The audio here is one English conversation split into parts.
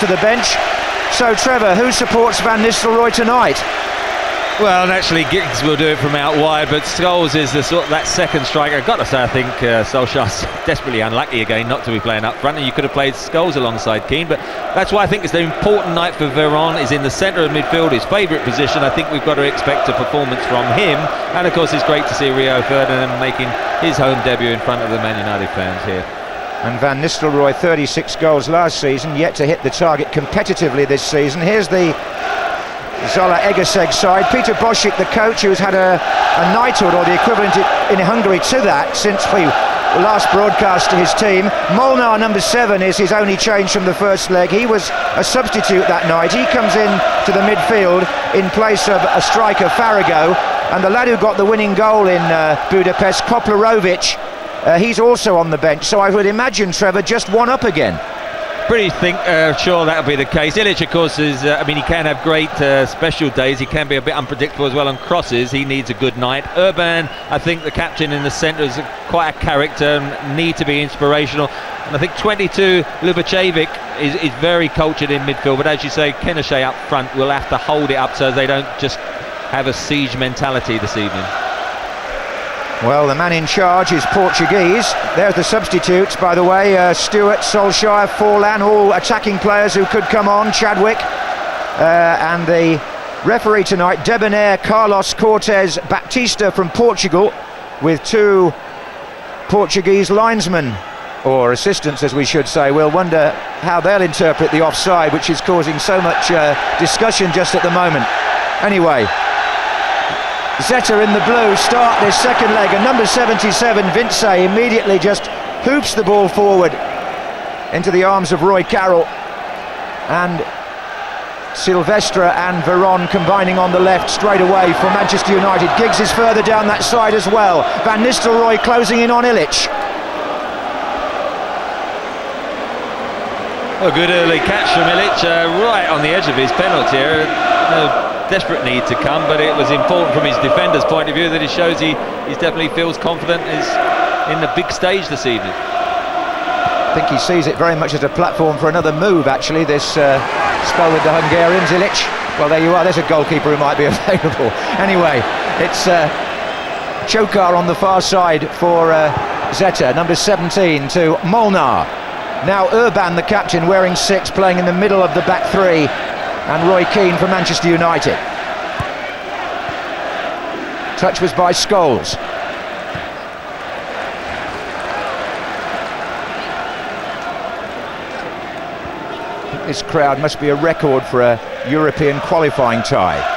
to the bench. So Trevor, who supports Van Nistelrooy tonight? Well, naturally Giggs will do it from out wide, but Scholes is that second striker. I've got to say, I think Solskjær's desperately unlucky again not to be playing up front, and you could have played Scholes alongside Keane, but that's why I think it's an important night for Veron. Is in the centre of midfield, his favourite position. I think we've got to expect a performance from him, and of course it's great to see Rio Ferdinand making his home debut in front of the Man United fans here. And Van Nistelrooy, 36 goals last season, yet to hit the target competitively this season. Here's the Zalaegerszeg side. Peter Boschik, the coach, who's had a knighthood or the equivalent in Hungary to that since we last broadcast his team. Molnar, number 7, is his only change from the first leg. He was a substitute that night. He comes in to the midfield in place of a striker, Farago, and the lad who got the winning goal in Budapest, Koplarovic, he's also on the bench. So I would imagine, Trevor, just one up again. Pretty sure that'll be the case. Ilic, of course, is he can have great special days. He can be a bit unpredictable as well on crosses. He needs a good night. Urban, I think the captain in the centre, is quite a character and need to be inspirational. And I think 22, Ljubicevic, is very cultured in midfield, but as you say, Kenashe up front will have to hold it up so they don't just have a siege mentality this evening. Well, the man in charge is Portuguese. There's the substitutes, by the way. Stewart, Solskjær, Forlan, all attacking players who could come on. Chadwick. And the referee tonight, Debonair Carlos Cortes Baptista from Portugal, with 2 Portuguese linesmen, or assistants as we should say. We'll wonder how they'll interpret the offside, which is causing so much discussion just at the moment. Anyway, Zeta in the blue start this second leg, and number 77, Vince, immediately just hoops the ball forward into the arms of Roy Carroll, and Silvestre and Veron combining on the left straight away for Manchester United. Giggs is further down that side as well. Van Nistelrooy closing in on Ilic. A good early catch from Ilic, right on the edge of his penalty area. No desperate need to come, but it was important from his defender's point of view that it shows he definitely feels confident is in the big stage this evening. I think he sees it very much as a platform for another move, actually, this spell with the Hungarians. Ilic, well, there you are, there's a goalkeeper who might be available. Anyway, it's Chokar on the far side for Zeta, number 17 to Molnar. Now Urban, the captain, wearing 6, playing in the middle of the back 3, and Roy Keane for Manchester United. Touch was by Scholes. This crowd must be a record for a European qualifying tie.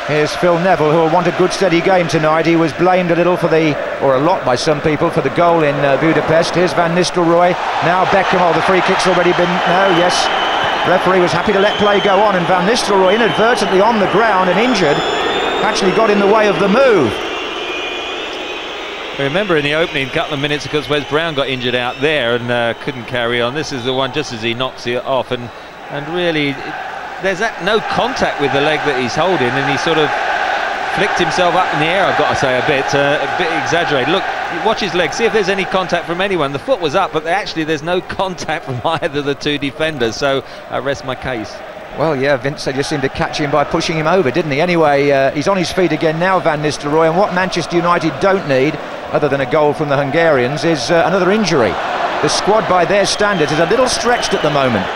Here's Phil Neville, who will want a good steady game tonight. He was blamed a little or a lot by some people, for the goal in Budapest. Here's Van Nistelrooy. Now Beckham, the free kick's already been... No, yes. Referee was happy to let play go on, and Van Nistelrooy, inadvertently on the ground and injured, actually got in the way of the move. Remember in the opening couple of minutes, because Wes Brown got injured out there and couldn't carry on. This is the one just as he knocks it off, and really... There's no contact with the leg that he's holding, and he sort of flicked himself up in the air, I've got to say, a bit exaggerated. Look, watch his leg, see if there's any contact from anyone. The foot was up, but actually there's no contact from either of the 2 defenders, so I rest my case. Well, yeah, Vince just seemed to catch him by pushing him over, didn't he? Anyway, he's on his feet again now, Van Nistelrooy, and what Manchester United don't need, other than a goal from the Hungarians, is another injury. The squad, by their standards, is a little stretched at the moment.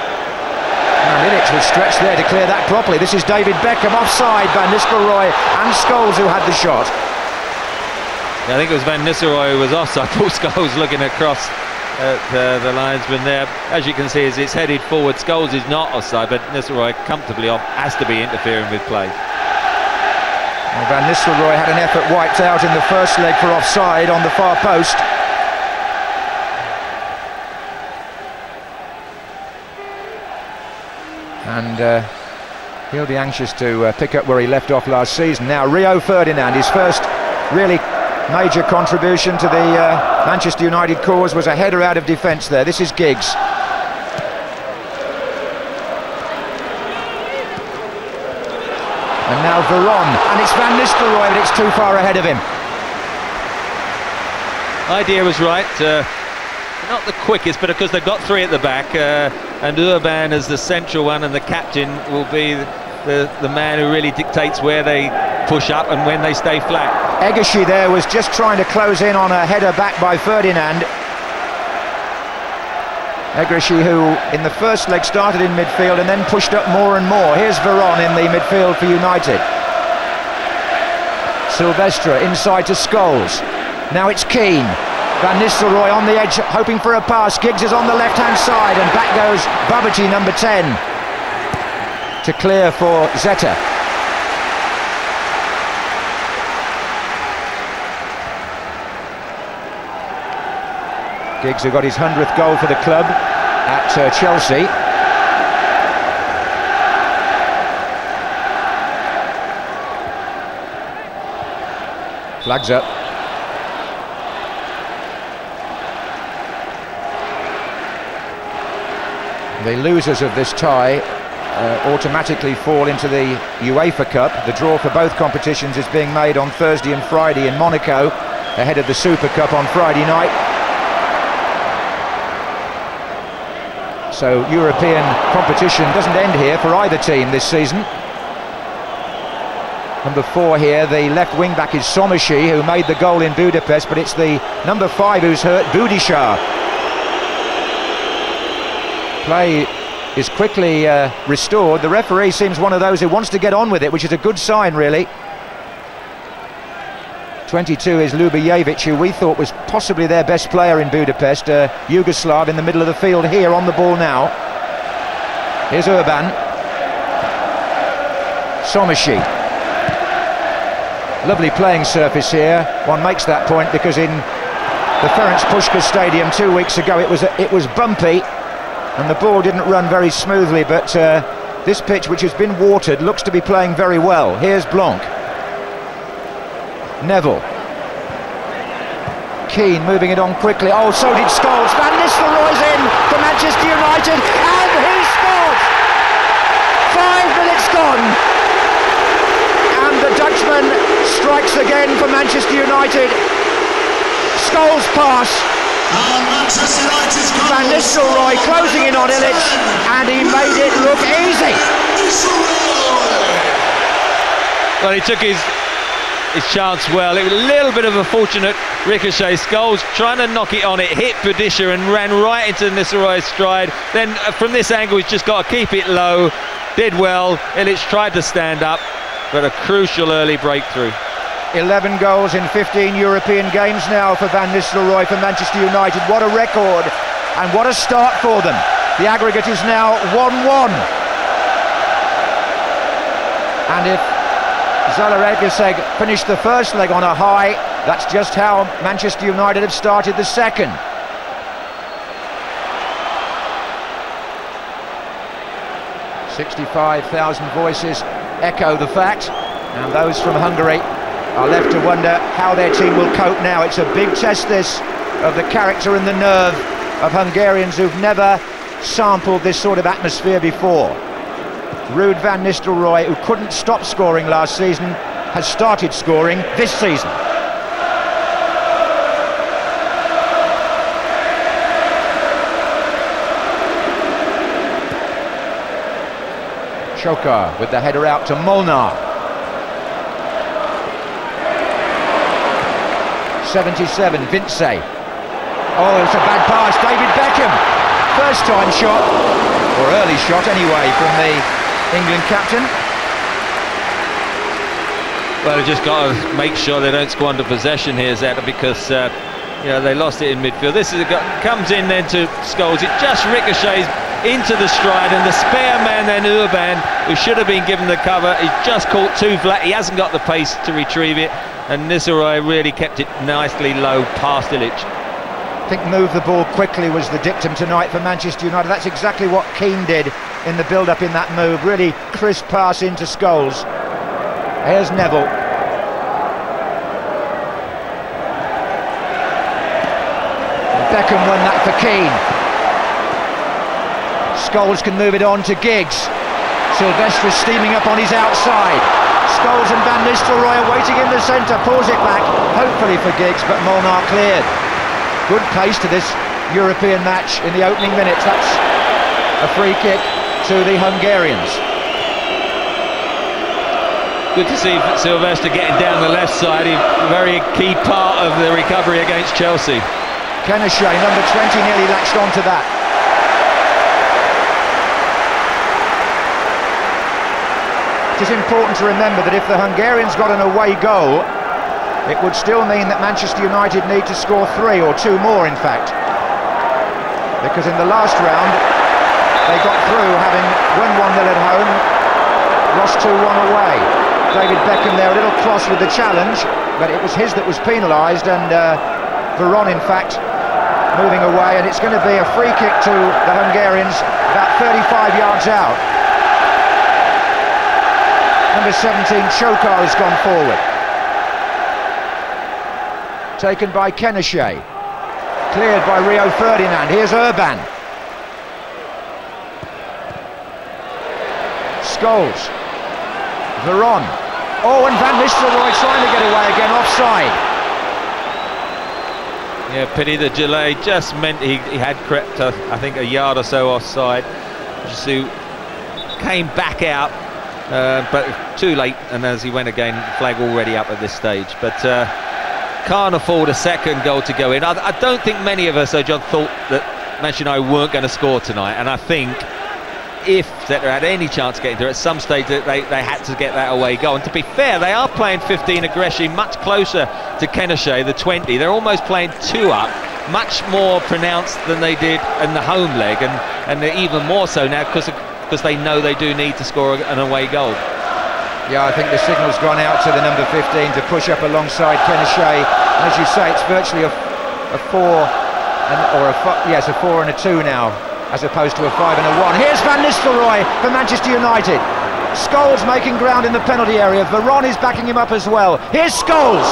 And Ilic was stretched there to clear that properly. This is David Beckham offside. Van Nistelrooy and Scholes who had the shot. Yeah, I think it was Van Nistelrooy who was offside. Paul Scholes looking across at the linesman there. As you can see, as it's headed forward, Scholes is not offside, but Nistelrooy comfortably off, has to be interfering with play. Well, Van Nistelrooy had an effort wiped out in the first leg for offside on the far post. And he'll be anxious to pick up where he left off last season. Now Rio Ferdinand, his first really major contribution to the Manchester United cause was a header out of defence there. This is Giggs. And now Veron, and it's Van Nistelrooy, but it's too far ahead of him. Idea was right. not the quickest, but because they've got three at the back, and Urban as the central one, and the captain will be the man who really dictates where they push up and when they stay flat. Zalaegerszeg there was just trying to close in on a header back by Ferdinand. Zalaegerszeg, who in the first leg started in midfield and then pushed up more and more. Here's Veron in the midfield for United. Silvestre inside to Scholes. Now it's Keane. Van Nistelrooy on the edge, hoping for a pass. Giggs is on the left-hand side, and back goes Babaji, number 10, to clear for Zeta. Giggs, who got his 100th goal for the club at Chelsea. Flags up. The losers of this tie automatically fall into the UEFA Cup. The draw for both competitions is being made on Thursday and Friday in Monaco, ahead of the Super Cup on Friday night. So European competition doesn't end here for either team this season. Number 4 here, the left wing back, is Solskjær, who made the goal in Budapest, but it's the number 5 who's hurt, Budishar. Play is quickly restored. The referee seems one of those who wants to get on with it, which is a good sign, really. 22 is Ljubijevic, who we thought was possibly their best player in Budapest. Yugoslav in the middle of the field here, on the ball now. Here's Urban. Solskjær. Lovely playing surface here. One makes that point because in the Ferenc Puskás Stadium 2 weeks ago it was bumpy and the ball didn't run very smoothly, but this pitch, which has been watered, looks to be playing very well. Here's Blanc. Neville. Keane moving it on quickly. Oh, so did Scholes. Van Nistelrooy's in for Manchester United, and he scored! 5 minutes gone, and the Dutchman strikes again for Manchester United. Scholes pass. Van Nistelrooy closing in on Illich, and he made it look easy. Well, he took his chance well. It was a little bit of a fortunate ricochet. Scholes trying to knock it on, it hit Budisha and ran right into Nistelrooy's stride. Then from this angle he's just got to keep it low. Did well. Illich tried to stand up, but a crucial early breakthrough. 11 goals in 15 European games now for Van Nistelrooy for Manchester United. What a record, and what a start for them. The aggregate is now 1-1. And if Zalaegerszeg finished the first leg on a high, that's just how Manchester United have started the second. "65,000 voices echo the fact, and those from Hungary are left to wonder how their team will cope now. It's a big test, this, of the character and the nerve of Hungarians who've never sampled this sort of atmosphere before. Ruud van Nistelrooy, who couldn't stop scoring last season, has started scoring this season. Solskjær with the header out to Molnar. 77, Vince. Oh, it's a bad pass, David Beckham. First time shot, or early shot anyway, from the England captain. Well, they've just got to make sure they don't squander possession here, Zeta, because they lost it in midfield. This is comes in then to Scholes. It just ricochets into the stride, and the spare man then, Urban, who should have been given the cover, he's just caught too flat. He hasn't got the pace to retrieve it, and Nistelrooy really kept it nicely low past Illich. I think move the ball quickly was the dictum tonight for Manchester United. That's exactly what Keane did in the build-up in that move. Really crisp pass into Scholes. Here's Neville. Beckham won that for Keane. Scholes can move it on to Giggs. Silvestre steaming up on his outside. Scholes and Van Nistelrooy are waiting in the centre. Pulls it back, hopefully for Giggs, but Molnar cleared. Good pace to this European match in the opening minutes. That's a free kick to the Hungarians. Good to see Sylvester getting down the left side, a very key part of the recovery against Chelsea. Keneshey, number 20, nearly latched onto that. It is important to remember that if the Hungarians got an away goal, it would still mean that Manchester United need to score 3 or 2 more, in fact. Because in the last round, they got through having won 1-0 at home, lost 2-1 away. David Beckham there a little cross with the challenge, but it was his that was penalised, and Veron in fact moving away, and it's going to be a free kick to the Hungarians about 35 yards out. Number 17 Chokar has gone forward, taken by Keneshey, cleared by Rio Ferdinand. Here's Urban, Scholes, Veron. Oh, and Van Nistelrooy trying to get away again, offside. Yeah, pity the delay, just meant he had crept, I think, a yard or so offside. Jisu came back out, but too late, and as he went again, flag already up at this stage. But can't afford a second goal to go in. I don't think many of us, John, thought that Manchester United weren't going to score tonight, and I think if Zeta had any chance of getting through, at some stage they had to get that away goal. And to be fair, they are playing 15 aggression much closer to Keneshey, the 20. They're almost playing 2 up, much more pronounced than they did in the home leg, and they're even more so now because they know they do need to score an away goal. Yeah, I think the signal's gone out to the number 15 to push up alongside Keneshey. And as you say, it's virtually a 4 a 4 and a 2 now, as opposed to a 5 and a 1. Here's Van Nistelrooy for Manchester United. Scholes making ground in the penalty area. Veron is backing him up as well. Here's Scholes.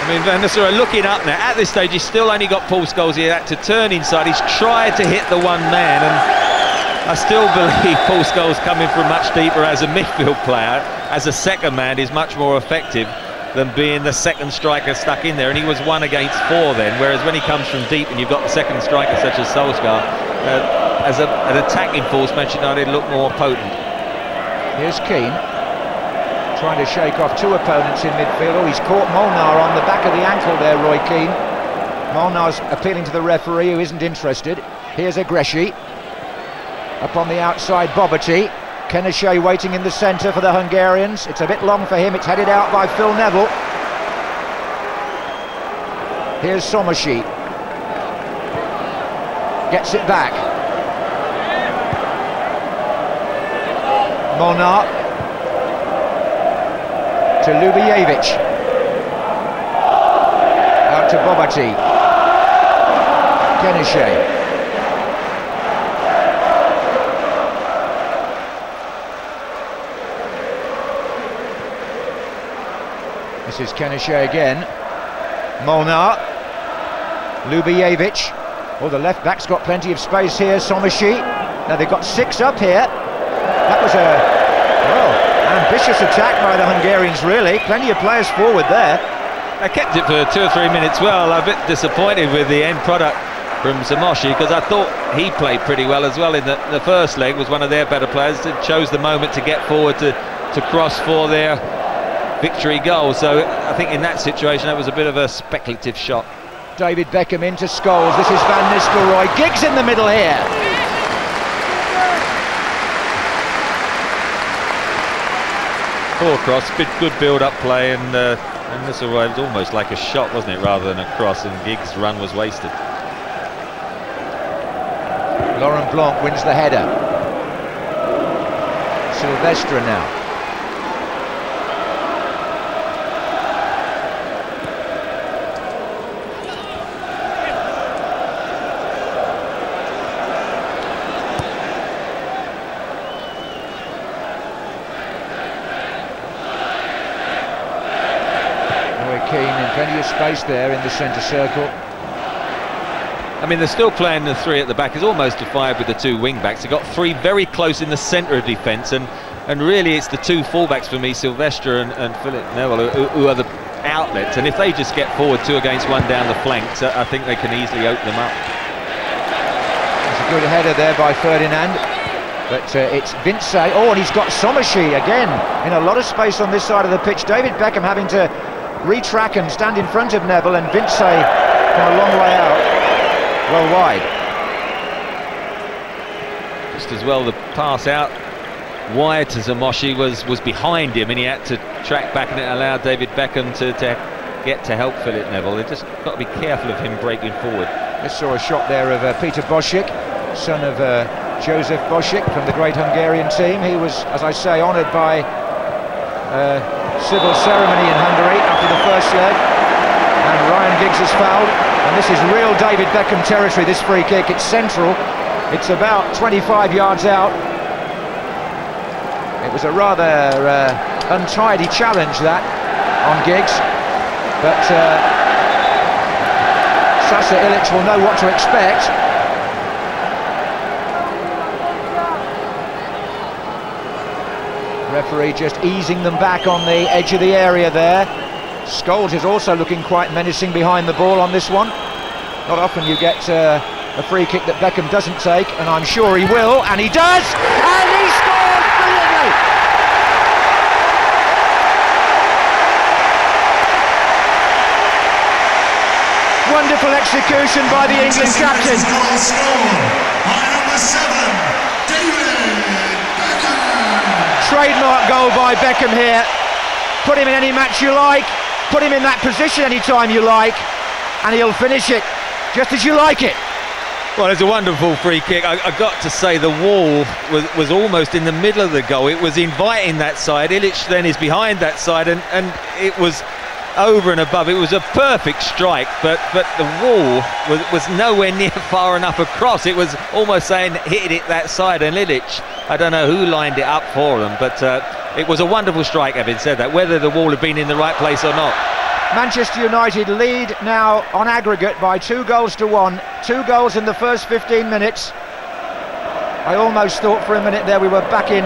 I mean, Van Nistelrooy looking up now. At this stage, he's still only got Paul Scholes. He had to turn inside. He's tried to hit the one man, and I still believe Paul Scholes coming from much deeper as a midfield player, as a second man, is much more effective than being the second striker stuck in there. And he was 1 against 4 then, whereas when he comes from deep and you've got the second striker such as Solskjær, as an attacking force, Manchester United look more potent. Here's Keane, trying to shake off 2 opponents in midfield. Oh, he's caught Molnar on the back of the ankle there, Roy Keane. Molnar's appealing to the referee, who isn't interested. Here's Agreshi, up on the outside, Boboty. Keneshey waiting in the centre for the Hungarians. It's a bit long for him, it's headed out by Phil Neville. Here's Sommershee, gets it back. Molnar to Ljubijevic, out to Boboty. Keneshey. This is Keneshey again. Molnar, Ljubijevic. Oh, the left back's got plenty of space here. Sommershee. Now they've got 6 up here. That was an ambitious attack by the Hungarians, really. Plenty of players forward there. They kept it for 2 or 3 minutes well. I'm a bit disappointed with the end product from Sommershee, because I thought he played pretty well as well in the first leg. Was one of their better players. It chose the moment to get forward to cross for their victory goal. So I think in that situation that was a bit of a speculative shot. David Beckham into Scholes. This is Van Nistelrooy. Giggs in the middle here. Poor cross, good build-up play, and Nistelrooy was almost like a shot, wasn't it, rather than a cross, and Giggs' run was wasted. Laurent Blanc wins the header. Sylvestre now. Keane in plenty of space there in the centre circle. I mean, they're still playing the three at the back. It's almost a five with the two wing backs. They've got three very close in the centre of defence, and really it's the two fullbacks for me, Sylvester and Philip Neville, who are the outlets. And if they just get forward 2 against 1 down the flanks, I think they can easily open them up. It's a good header there by Ferdinand, but it's Vince. Oh, and he's got Somershee again in a lot of space on this side of the pitch. David Beckham having to retrack and stand in front of Neville, and Vince from a long way out, well wide. Just as well, the pass out wide to Zamoshi was behind him, and he had to track back, and it allowed David Beckham to get to help Philip Neville. They've just got to be careful of him breaking forward. Just saw a shot there of Peter Bošík, son of Josef Bošík from the great Hungarian team. He was, as I say, honoured by civil ceremony in Hungary after the first leg, and Ryan Giggs has fouled, and this is real David Beckham territory, this free kick. It's central, it's about 25 yards out. It was a rather untidy challenge, that, on Giggs, but Sasa Ilic will know what to expect. Referee just easing them back on the edge of the area there. Scholes is also looking quite menacing behind the ball on this one. Not often you get a free kick that Beckham doesn't take, and I'm sure he will, and he does, and he scores brilliantly! Wonderful execution by the England captain. Trademark goal by Beckham here. Put him in any match you like, put him in that position anytime you like, and he'll finish it just as you like it. Well, it's a wonderful free kick. I got to say, the wall was almost in the middle of the goal. It was inviting that side. Ilic then is behind that side, and it was over and above. It was a perfect strike, but the wall was nowhere near far enough across. It was almost saying hit it that side, and Ilic, I don't know who lined it up for them, but it was a wonderful strike, having said that, whether the wall had been in the right place or not. Manchester United lead now on aggregate by 2-1. 2 goals in the first 15 minutes. I almost thought for a minute there we were back in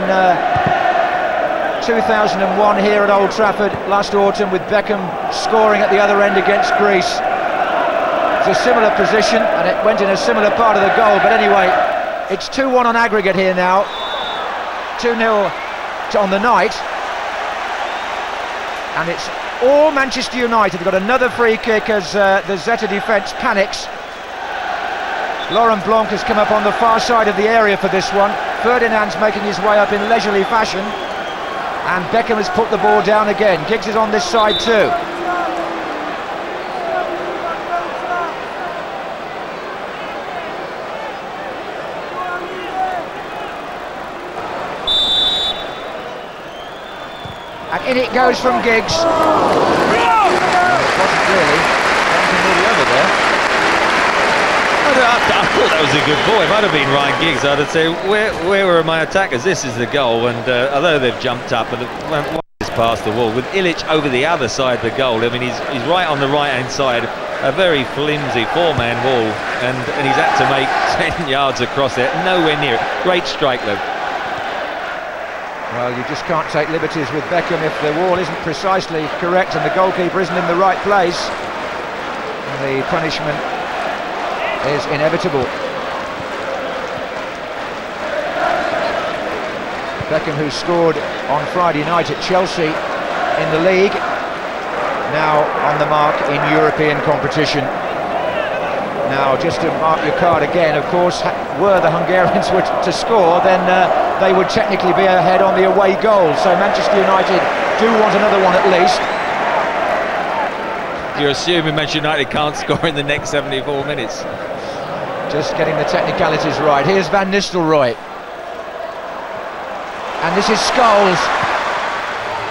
2001 here at Old Trafford last autumn, with Beckham scoring at the other end against Greece. It's a similar position, and it went in a similar part of the goal, but anyway, it's 2-1 on aggregate here now. 2-0 on the night, and it's all Manchester United. They've got another free kick as the Zeta defence panics. Laurent Blanc has come up on the far side of the area for this one. Ferdinand's making his way up in leisurely fashion, and Beckham has put the ball down again. Giggs is on this side too. And in it goes from Giggs. It wasn't really. Nearly over there. I thought that was a good ball. If I'd have been Ryan Giggs, I'd have said, where were my attackers? This is the goal, and although they've jumped up, and went past the wall, with Ilic over the other side of the goal, I mean, he's right on the right-hand side, a very flimsy 4-man wall, and he's had to make 10 yards across it, nowhere near it. Great strike, though. Well, you just can't take liberties with Beckham if the wall isn't precisely correct and the goalkeeper isn't in the right place. And the punishment is inevitable. Beckham, who scored on Friday night at Chelsea in the league, now on the mark in European competition. Now, just to mark your card again, of course, were the Hungarians were to score, then they would technically be ahead on the away goal. So Manchester United do want another one at least. You're assuming Manchester United can't score in the next 74 minutes. Just getting the technicalities right. Here's Van Nistelrooy. And this is Scholes.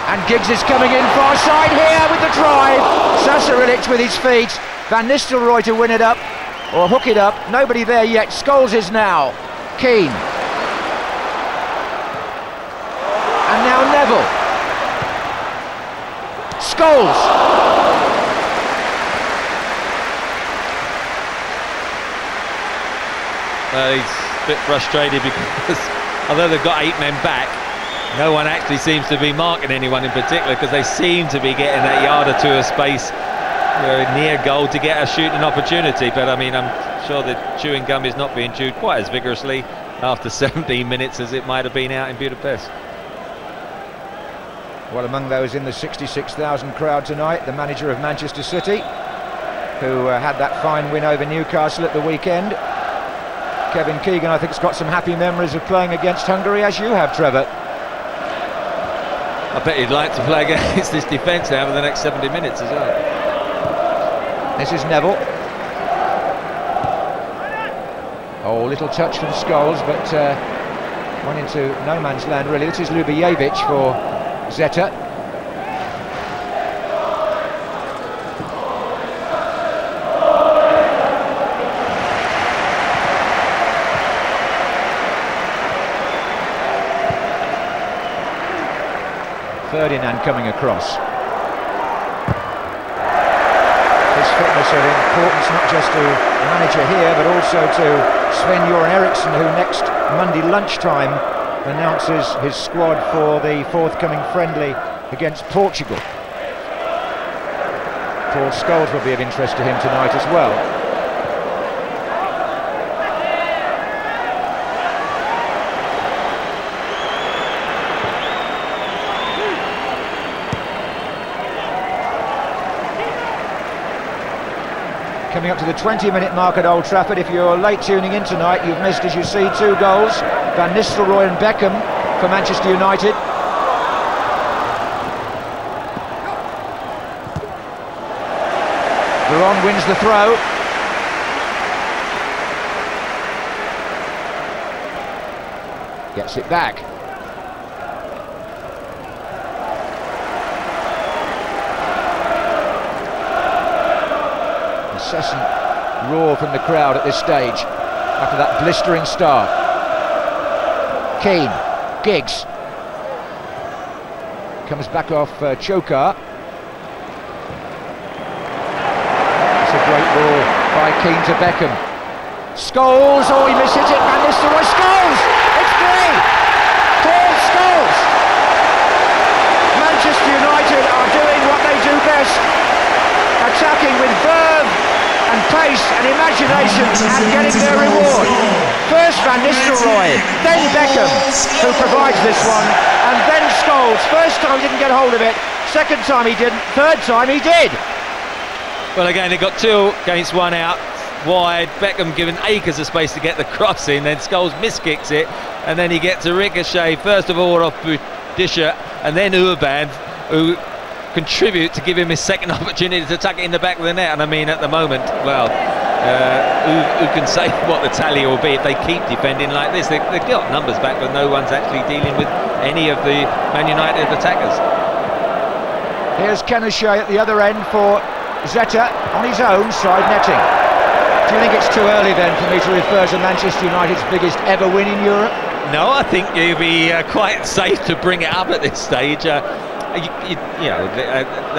And Giggs is coming in far side here with the drive. Sasa Ilic with his feet. Van Nistelrooy to win it up, or hook it up. Nobody there yet. Scholes is now. Keane. And now Neville. Scholes. He's a bit frustrated because although they've got 8 men back, no one actually seems to be marking anyone in particular, because they seem to be getting that yard or two of space near goal to get a shooting opportunity. But I mean, I'm sure the chewing gum is not being chewed quite as vigorously after 17 minutes as it might have been out in Budapest. Well, among those in the 66,000 crowd tonight, the manager of Manchester City, who had that fine win over Newcastle at the weekend. Kevin Keegan, I think, has got some happy memories of playing against Hungary, as you have, Trevor. I bet he'd like to play against this defence now for the next 70 minutes as well. This is Neville. Oh, little touch from Scholes, but went into no man's land, really. This is Ljubijevic for Zeta. Ferdinand coming across. His fitness of importance not just to the manager here, but also to Sven-Göran Eriksson, who next Monday lunchtime announces his squad for the forthcoming friendly against Portugal. Paul Scholes will be of interest to him tonight as well. Coming up to the 20-minute mark at Old Trafford. If you're late tuning in tonight, you've missed, as you see, 2 goals. Van Nistelrooy and Beckham for Manchester United. Veron wins the throw. Gets it back. Incessant roar from the crowd at this stage after that blistering start. Keane, Giggs comes back off Chokar. It's a great ball by Keane to Beckham. Scholes, oh, he misses it. Van Nistelrooy, Scholes! It's 3! Paul Scholes! Manchester United are doing what they do best, attacking with verve and pace and imagination and getting their reward. First Van Nistelrooy, then Beckham, who provides this one, and then Scholes. First time he didn't get hold of it, second time he didn't, third time he did. Well, again, they got 2 against 1 out wide. Beckham given acres of space to get the cross in, then Scholes miskicks it, and then he gets a ricochet, first of all off Budisha, and then Urban, who contribute to give him his second opportunity to tuck it in the back of the net. And I mean, at the moment, well, who can say what the tally will be if they keep defending like this? They've got numbers back, but no one's actually dealing with any of the Man United attackers. Here's Kenashe at the other end for Zeta on his own side netting. Do you think it's too early then for me to refer to Manchester United's biggest ever win in Europe? No, I think you'd be quite safe to bring it up at this stage. They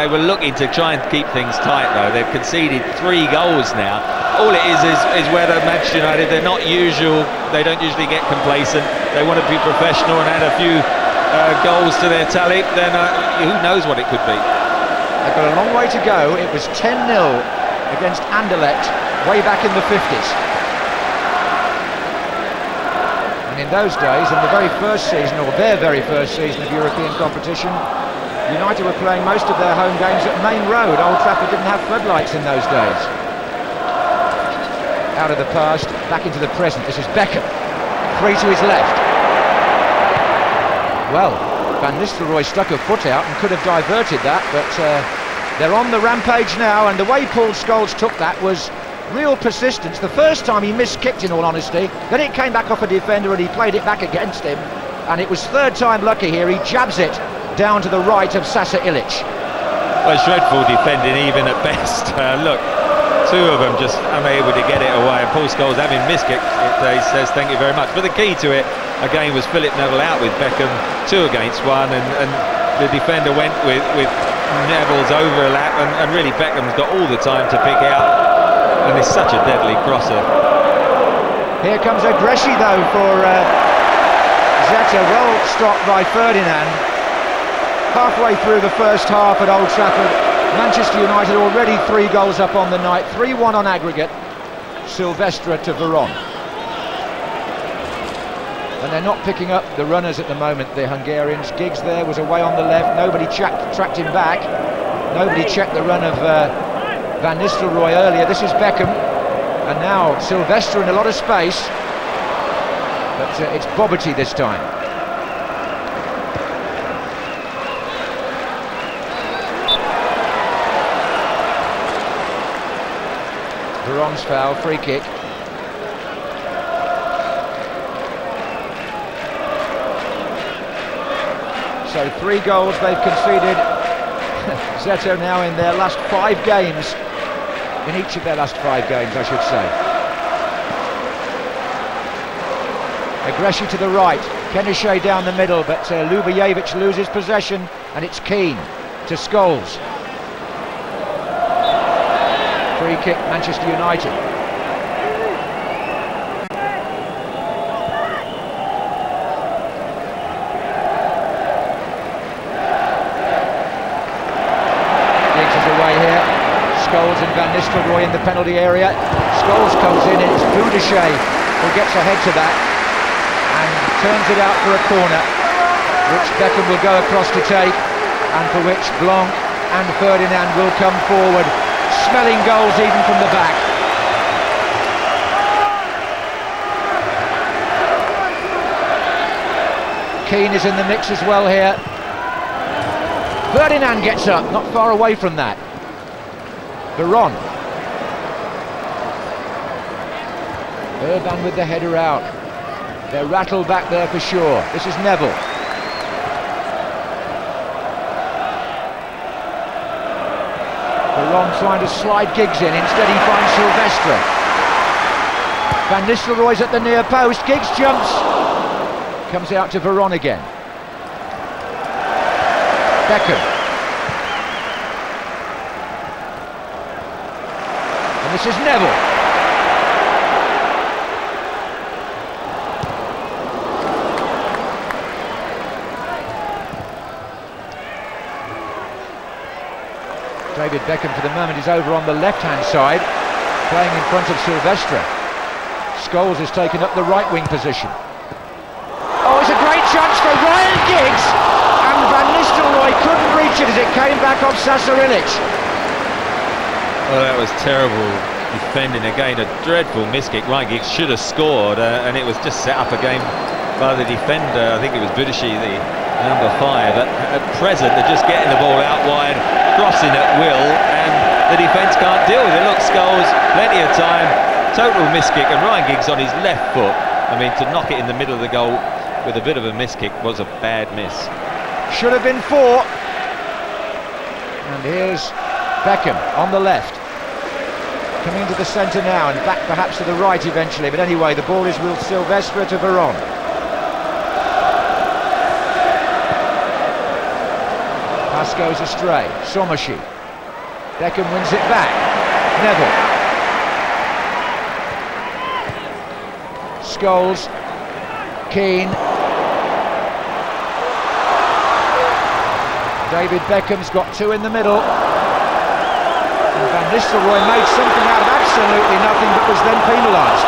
were looking to try and keep things tight, though. They've conceded 3 goals now. All it is whether Manchester United, they don't usually get complacent. They want to be professional and add a few goals to their tally, then who knows what it could be. They've got a long way to go. It was 10-0 against Anderlecht way back in the 50s. And in those days, in the very first season, or their very first season of European competition, United were playing most of their home games at Main Road. Old Trafford didn't have floodlights in those days. Out of the past, back into the present. This is Beckham. 3 to his left. Well, Van Nistelrooy stuck a foot out and could have diverted that, but they're on the rampage now, and the way Paul Scholes took that was real persistence. The first time he miskicked, in all honesty, then it came back off a defender and he played it back against him, and it was third time lucky here. He jabs it down to the right of Sasa Ilic. Well, it's dreadful defending even at best. Look, 2 of them just unable to get it away, and Paul Scholes, having miskicked it, he says thank you very much. But the key to it again was Philip Neville out with Beckham, 2 against 1, and the defender went with Neville's overlap, and really Beckham's got all the time to pick out, and he's such a deadly crosser. Here comes Aggressi though for Zeta, well stopped by Ferdinand. Halfway through the first half at Old Trafford, Manchester United already 3 goals up on the night, 3-1 on aggregate. Silvestre to Veron. And they're not picking up the runners at the moment, the Hungarians. Giggs there was away on the left, nobody tracked him back. Nobody checked the run of Van Nistelrooy earlier. This is Beckham. And now Silvestre in a lot of space. But it's Bobbity this time. Veron's foul, free kick. So 3 goals they've conceded. Zeta now in their last 5 games. In each of their last 5 games, I should say. Aggressi to the right, Kenishé down the middle, but Ljubojevic loses possession, and it's Keane to Scholes. Free kick, Manchester United. Giggs is away here. Scholes and Van Nistelrooy in the penalty area. Scholes comes in, and it's Boudeché who gets ahead to that and turns it out for a corner, which Beckham will go across to take, and for which Blanc and Ferdinand will come forward, smelling goals even from the back. Keane is in the mix as well here. Ferdinand gets up, not far away from that. Veron. Urban with the header out. They're rattled back there for sure. This is Neville. Veron trying to slide Giggs in, instead he finds Silvestre. Van Nistelrooy's at the near post, Giggs jumps. Comes out to Veron again. Beckham. And this is Neville. David Beckham for the moment is over on the left-hand side, playing in front of Silvestre. Scholes has taken up the right-wing position. Oh, it's a great chance for Ryan Giggs, and Van Nistelrooy couldn't reach it as it came back off Sasarilic. Well, that was terrible defending again, a dreadful miss kick. Ryan Giggs should have scored, and it was just set up again by the defender. I think it was Boudeché, the number 5. At present, they're just getting the ball out wide, crossing at will, and the defence can't deal with it. Look, Scholes, plenty of time, total miss kick, and Ryan Giggs on his left foot. I mean, to knock it in the middle of the goal with a bit of a miss kick was a bad miss. Should have been 4. And here's Beckham on the left, coming to the centre now, and back perhaps to the right eventually, but anyway, the ball is with Silvestre to Veron. Pass goes astray. Somershi. Beckham wins it back. Neville. Scholes. Keane. David Beckham's got 2 in the middle. And Van Nistelrooy made something out of absolutely nothing, but was then penalised.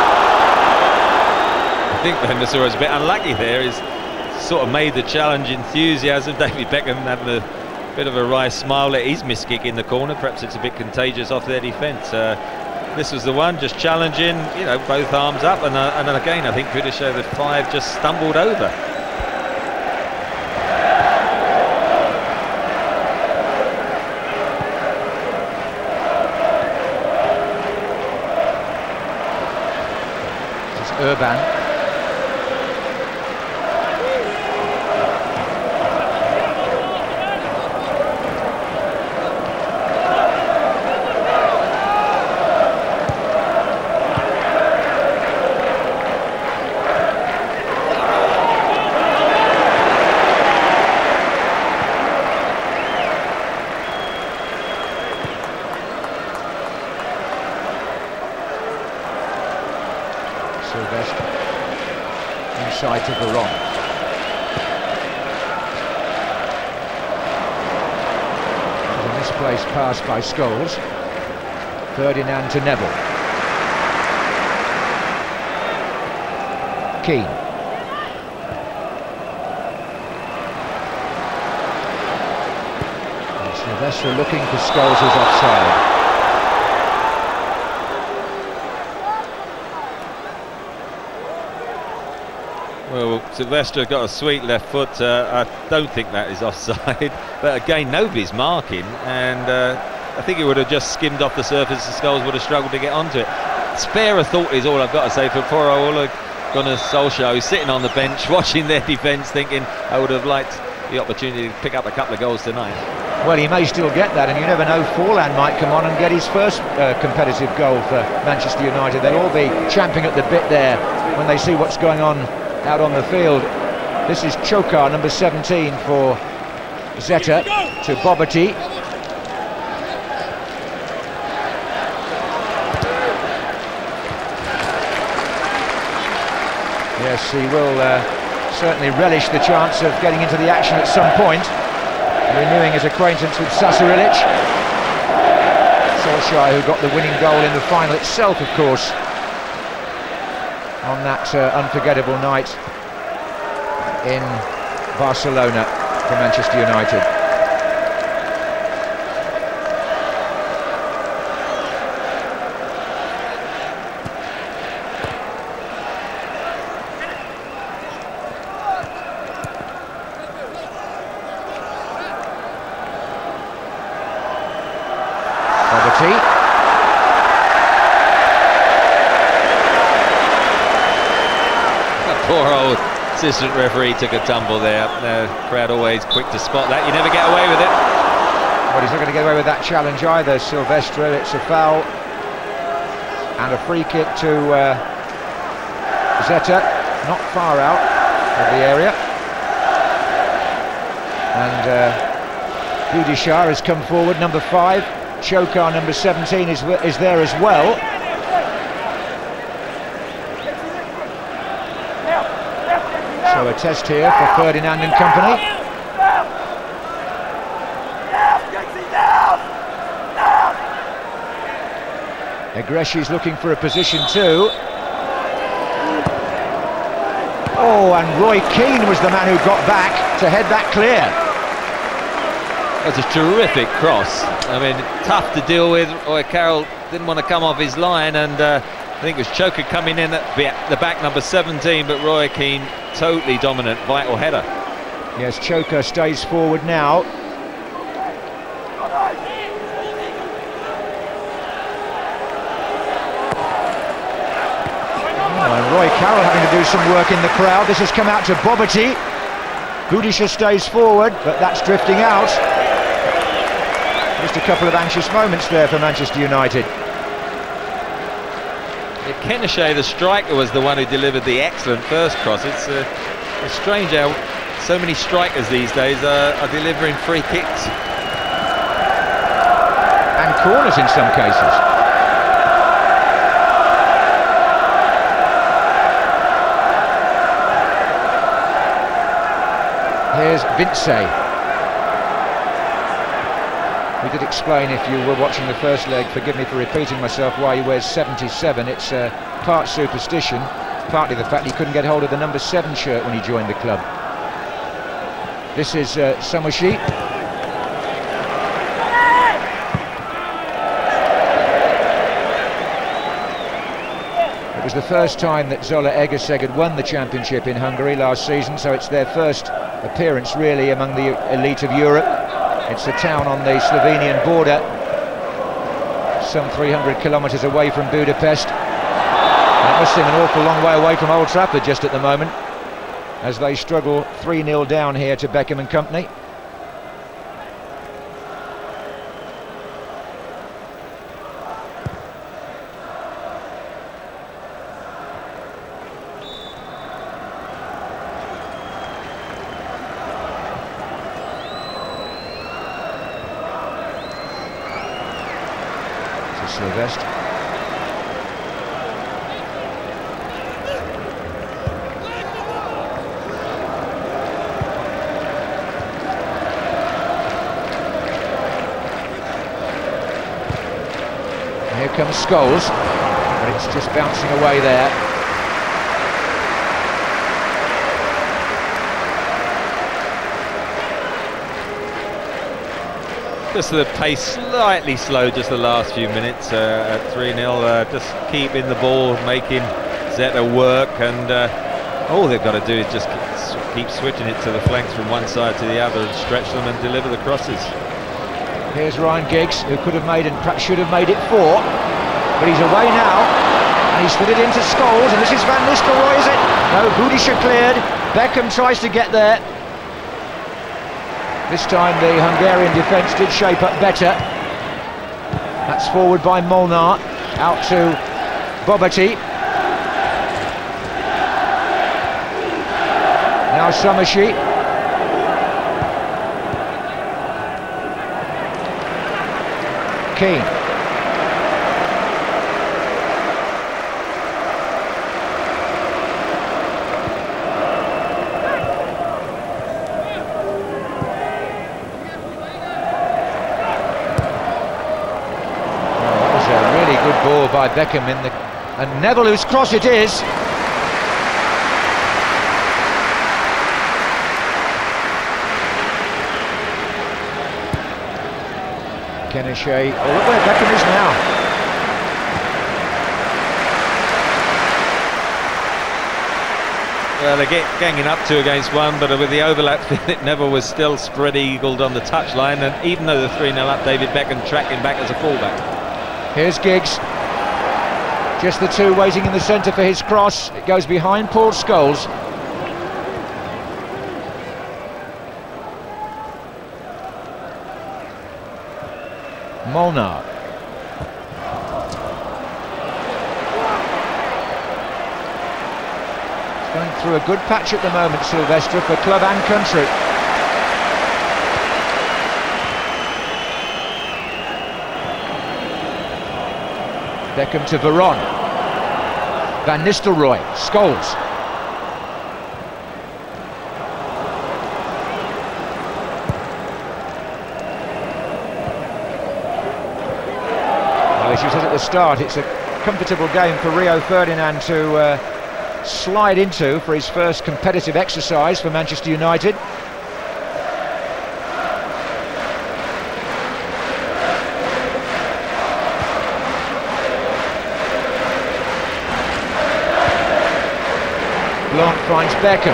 I think Van Nistelrooy's a bit unlucky there. He's sort of made the challenge enthusiasm. David Beckham having a bit of a wry smile at his miss kick in the corner. Perhaps it's a bit contagious off their defence. This was the one, just challenging, you know, both arms up, and again I think Boudeché, the 5, just stumbled over. This is Urban. Sylvester inside to Veron. A misplaced pass by Scholes. Ferdinand to Neville. Keane. And Sylvester looking for Scholes' offside. Well, Sylvester got a sweet left foot. I don't think that is offside. But again, nobody's marking, and I think it would have just skimmed off the surface. The Scholes would have struggled to get onto it. Spare a thought is all I've got to say for poor Ole Gunnar Solskjær, who's sitting on the bench watching their defence, thinking I would have liked the opportunity to pick up a couple of goals tonight. Well, he may still get that, and you never know, Forlan might come on and get his first competitive goal for Manchester United. They'll all be champing at the bit there when they see what's going on out on the field. This is Chokar, number 17 for Zeta, to Boboty. Yes, he will certainly relish the chance of getting into the action at some point, renewing his acquaintance with Sasarilic. Solskjær, who got the winning goal in the final itself, of course, on that unforgettable night in Barcelona for Manchester United. Boboty. Poor old assistant referee took a tumble there. The crowd always quick to spot that. You never get away with it. Well, he's not going to get away with that challenge either, Silvestre. It's a foul and a free kick to Zeta, not far out of the area. And Budishar has come forward, number 5. Chokar, number 17, is there as well. So a test here for Ferdinand and company. Egreshi's looking for a position too. Oh, and Roy Keane was the man who got back to head that clear. That's a terrific cross. I mean, tough to deal with. Roy Carroll didn't want to come off his line, and I think it was Chokar coming in at the back, number 17, but Roy Keane totally dominant, vital header. Yes, Chokar stays forward now. Oh, and Roy Carroll having to do some work in the crowd. This has come out to Boboty. Budisha stays forward, but that's drifting out. Just a couple of anxious moments there for Manchester United. Kenashe, the striker, was the one who delivered the excellent first cross. It's strange how so many strikers these days are delivering free kicks. And corners in some cases. Here's Vince. We did explain, if you were watching the first leg, forgive me for repeating myself, why he wears 77. It's part superstition, partly the fact he couldn't get hold of the number 7 shirt when he joined the club. This is Samoshi. It was the first time that Zalaegerszeg had won the championship in Hungary last season, so it's their first appearance really among the elite of Europe. It's a town on the Slovenian border, some 300 kilometres away from Budapest. And it must seem an awful long way away from Old Trafford just at the moment, as they struggle 3-0 down here to Beckham and company. Sylvester. Here comes Scholes, but it's just bouncing away there. Just the pace slightly slow just the last few minutes at 3-0. Just keeping the ball, making Zeta work, and all they've got to do is just keep switching it to the flanks from one side to the other and stretch them and deliver the crosses. Here's Ryan Giggs, who could have made and perhaps should have made it 4, but he's away now, and he's fitted into Scholes, and this is Van Nistelrooy, is it? No, Budisha cleared. Beckham tries to get there. This time the Hungarian defence did shape up better. That's forward by Molnar, out to Boboty. Now Somershi. Keane. Ball by Beckham in the, and Neville, whose cross it is. Keneshea, oh look where Beckham is now. Well, they're ganging up 2 against 1, but with the overlap, Neville was still spread-eagled on the touchline, and even though the 3-0 up, David Beckham tracking back as a fullback. Here's Giggs. Just the 2 waiting in the centre for his cross. It goes behind Paul Scholes. Molnar. He's going through a good patch at the moment, Silvestre, for club and country. Beckham to Veron. Van Nistelrooy, Scholes. Well, as you said at the start, it's a comfortable game for Rio Ferdinand to slide into for his first competitive exercise for Manchester United. Blanc finds Beckham.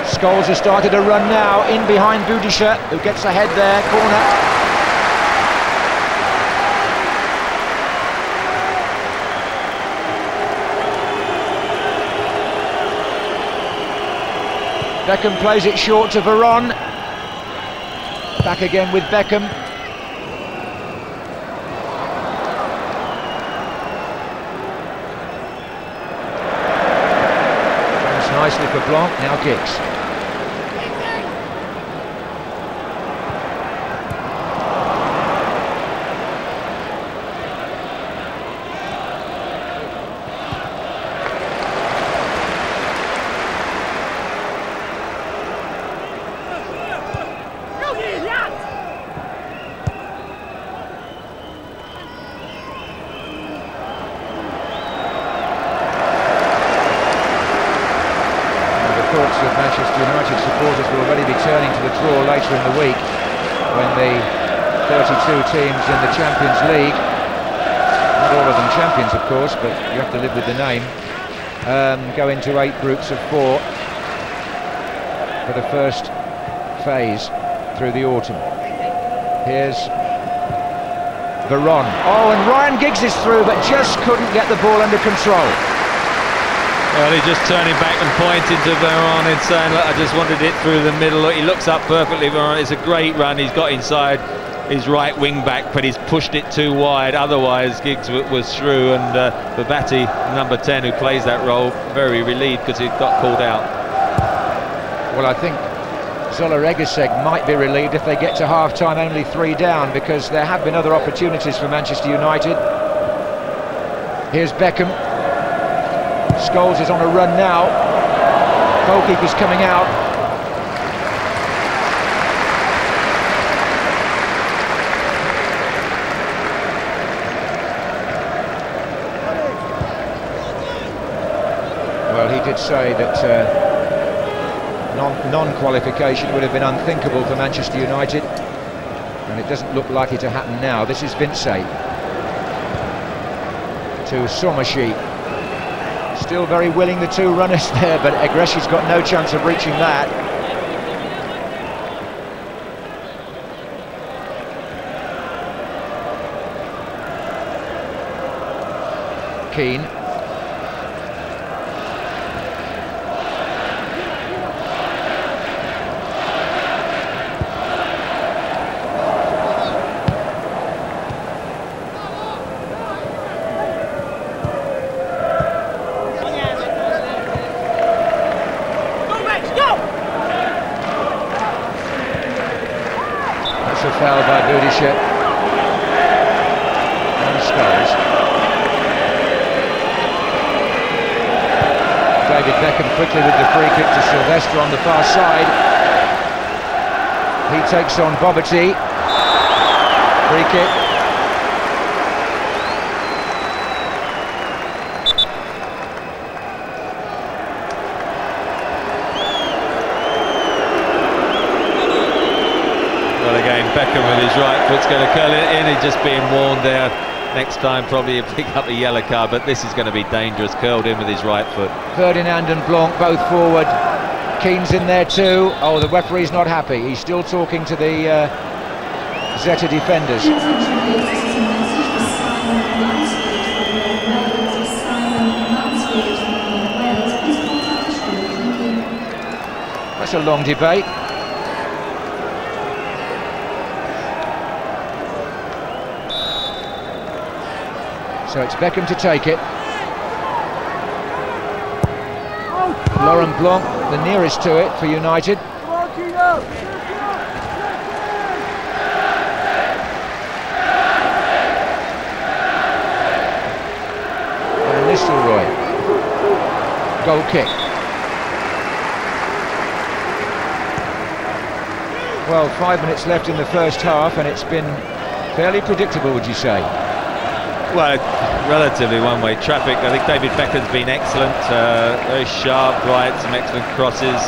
Scholes has started a run now, in behind Budisha, who gets ahead there, corner. Beckham plays it short to Veron. Back again with Beckham. Nicely for Blanc, now Giggs. Thoughts of Manchester United supporters will already be turning to the draw later in the week when the 32 teams in the Champions League, not all of them champions of course, but you have to live with the name, go into 8 groups of 4 for the first phase through the autumn. Here's Veron. Oh, and Ryan Giggs is through but just couldn't get the ball under control. Well, he's just turning back and pointing to Veron and saying, look, I just wanted it through the middle. Look, he looks up perfectly, Veron. It's a great run. He's got inside his right wing back, but he's pushed it too wide. Otherwise, Giggs was through, and Babati, number 10, who plays that role, very relieved because he got called out. Well, I think Zalaegerszeg might be relieved if they get to half-time only 3 down, because there have been other opportunities for Manchester United. Here's Beckham. Scholes is on a run now. Goalkeeper's coming out. did say that non-qualification would have been unthinkable for Manchester United, and it doesn't look likely to happen now. This is Vincey to Somershi. Still very willing, the two runners there, but Egreshi's got no chance of reaching that. Keane. That's a foul by buildup and Scholes. David Beckham quickly with the free kick to Sylvester on the far side. He takes on Bobbity. Free kick. Well, again, Beckham with his right foot's going to curl it in. He's just being warned there. Next time probably he'll pick up a yellow card, but this is going to be dangerous. Curled in with his right foot. Ferdinand and Blanc both forward. Keane's in there too. Oh, the referee's not happy. He's still talking to the Zeta defenders. That's a long debate. So it's Beckham to take it. Laurent Blanc, the nearest to it for United. And Nistelrooy. Goal kick. Well, 5 minutes left in the first half, and it's been fairly predictable, would you say? Well, relatively one-way traffic. I think David Beckham's been excellent, very sharp, right, some excellent crosses.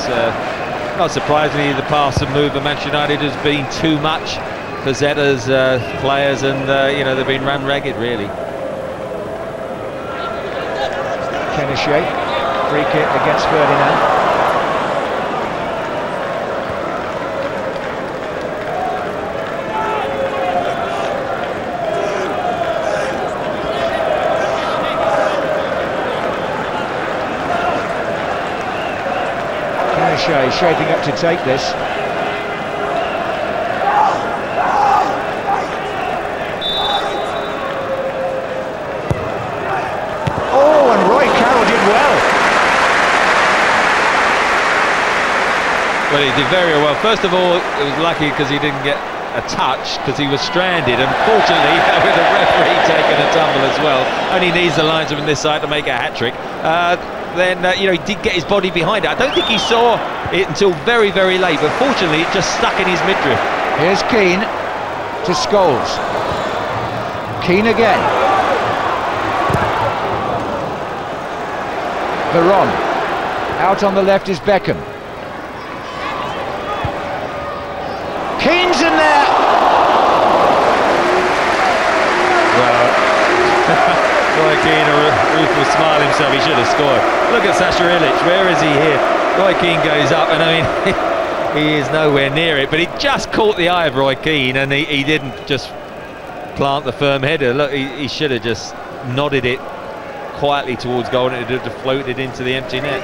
Not surprisingly, the pass and move of Manchester United has been too much for Zeta's players, and you know, they've been run ragged, really. Keneshake, free kick against Ferdinand. Shaping up to take this. Oh, and Roy Carroll did well. Well, he did very well. First of all, it was lucky because he didn't get a touch because he was stranded, and fortunately with the referee taking a tumble as well, only needs the linesman this side to make a hat-trick. Then you know, he did get his body behind it. I don't think he saw it until very, very late, but fortunately it just stuck in his midriff. Here's Keane to Scholes. Keane again. Veron. Out on the left is Beckham. Keane's in there. Well, Roy Keane, Ruth will smile himself. He should have scored. Look at Sasha Ilic. Where is he here? Roy Keane goes up, and I mean, he is nowhere near it, but he just caught the eye of Roy Keane, and he didn't just plant the firm header. Look, he should have just nodded it quietly towards goal, and it would have floated into the empty net.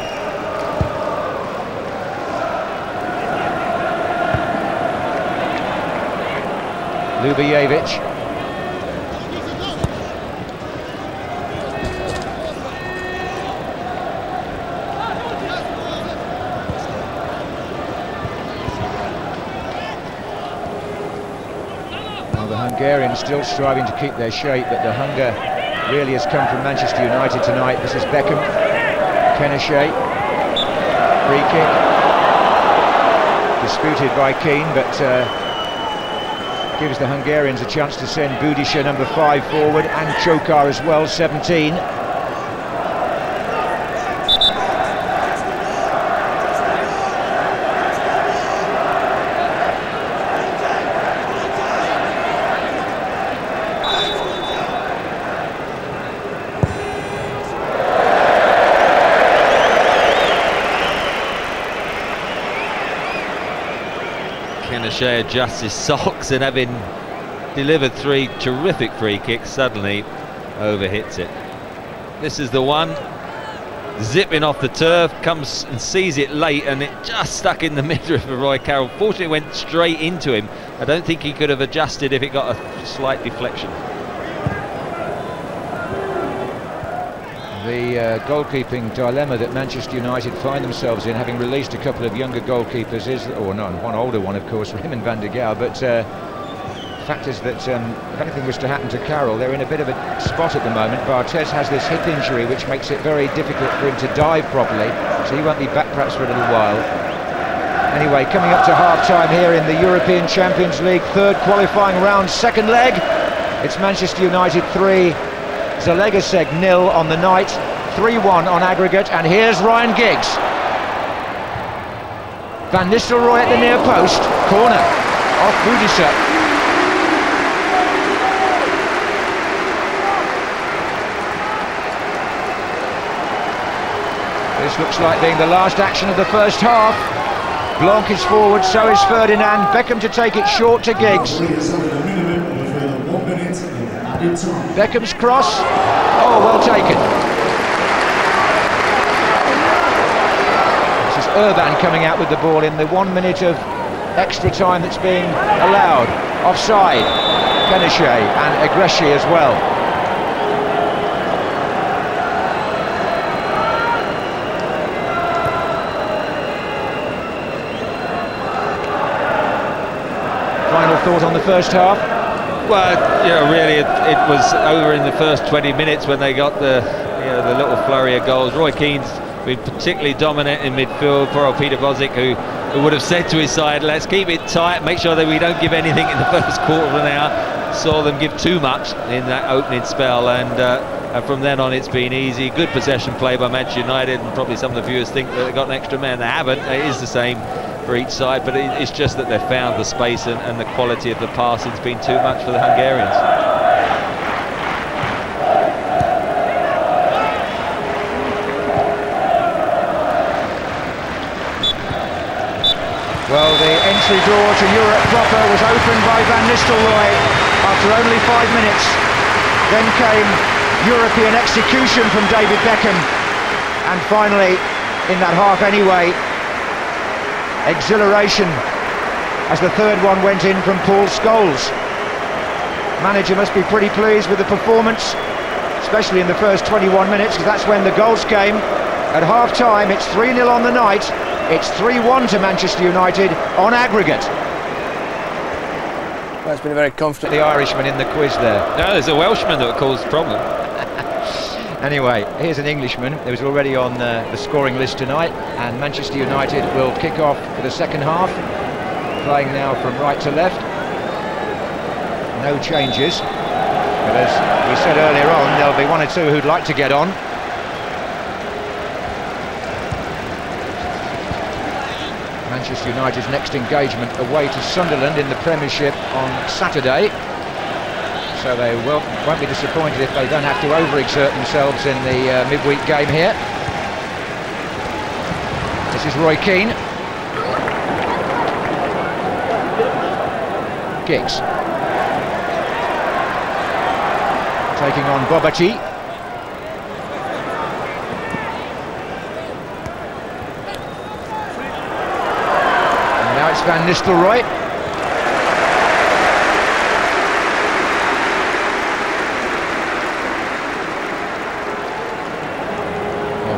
Ljubijevic. The Hungarians still striving to keep their shape, but the hunger really has come from Manchester United tonight. This is Beckham. Keneshake. Free kick. Disputed by Keane, but gives the Hungarians a chance to send Budisha, number 5, forward, and Chokar as well, 17. Solskjær adjusts his socks, and having delivered 3 terrific free kicks, suddenly overhits it. This is the one, zipping off the turf, comes and sees it late, and it just stuck in the middle of Roy Carroll. Fortunately, it went straight into him. I don't think he could have adjusted if it got a slight deflection. The goalkeeping dilemma that Manchester United find themselves in, having released a couple of younger goalkeepers, is, or no, one older one of course, Raymond van der Gaal, but the fact is that if anything was to happen to Carroll, they're in a bit of a spot at the moment. Barthez has this hip injury which makes it very difficult for him to dive properly, so he won't be back perhaps for a little while. Anyway, coming up to half-time here in the European Champions League, third qualifying round, second leg. It's Manchester United 3, Zalaegerszeg 0 on the night, 3-1 on aggregate, and here's Ryan Giggs. Van Nistelrooy at the near post, corner, off Budisa. This looks like being the last action of the first half. Blanc is forward, so is Ferdinand. Beckham to take it short to Giggs. Beckham's cross. Oh, well taken. This is Urban coming out with the ball in the 1 minute of extra time that's being allowed. Offside. Keneshé and Agreshi as well. Final thought on the first half? Well, really, it was over in the first 20 minutes when they got the little flurry of goals. Roy Keane's been particularly dominant in midfield. Poor old Peter Bozic, who would have said to his side, let's keep it tight, make sure that we don't give anything in the first quarter of an hour. Saw them give too much in that opening spell, and from then on it's been easy. Good possession play by Manchester United, and probably some of the viewers think that they got an extra man. They haven't. It is the same for each side, but it's just that they've found the space, and the quality of the passing's been too much for the Hungarians. Well, the entry door to Europe proper was opened by Van Nistelrooy after only 5 minutes. Then came European execution from David Beckham, and finally, in that half anyway, exhilaration as the third one went in from Paul Scholes. Manager must be pretty pleased with the performance, especially in the first 21 minutes, because that's when the goals came. At half-time, it's 3-0 on the night. It's 3-1 to Manchester United on aggregate. Well, it's been a very comfortable... The Irishman in the quiz there. No, there's a Welshman that caused problem. Anyway, here's an Englishman who was already on the scoring list tonight, and Manchester United will kick off for the second half, playing now from right to left. No changes, but as we said earlier on, there'll be one or two who'd like to get on. Manchester United's next engagement away to Sunderland in the Premiership on Saturday. So they won't be disappointed if they don't have to overexert themselves in the midweek game here. This is Roy Keane. Giggs. Taking on Bobati. And now it's Van Nistelrooy.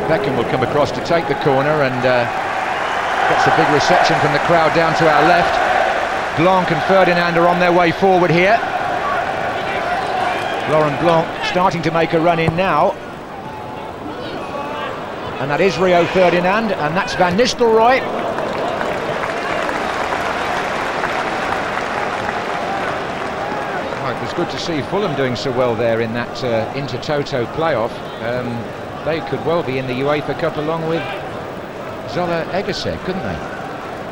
Beckham will come across to take the corner, and gets a big reception from the crowd down to our left. Blanc and Ferdinand are on their way forward here. Laurent Blanc starting to make a run in now. And that is Rio Ferdinand, and that's Van Nistelrooy. Oh, it was good to see Fulham doing so well there in that Inter-Toto playoff. They could well be in the UEFA Cup along with Zalaegerszeg, couldn't they?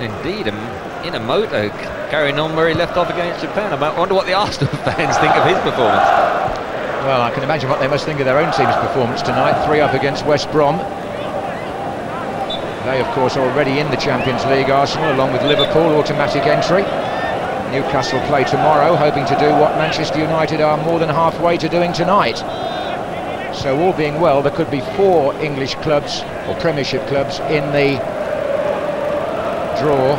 Indeed, in a motor carrying on where he left off against Japan. I wonder what the Arsenal fans think of his performance. Well, I can imagine what they must think of their own team's performance tonight. 3 up against West Brom. They, of course, already in the Champions League, Arsenal, along with Liverpool, automatic entry. Newcastle play tomorrow, hoping to do what Manchester United are more than halfway to doing tonight. So all being well, there could be 4 English clubs, or Premiership clubs, in the draw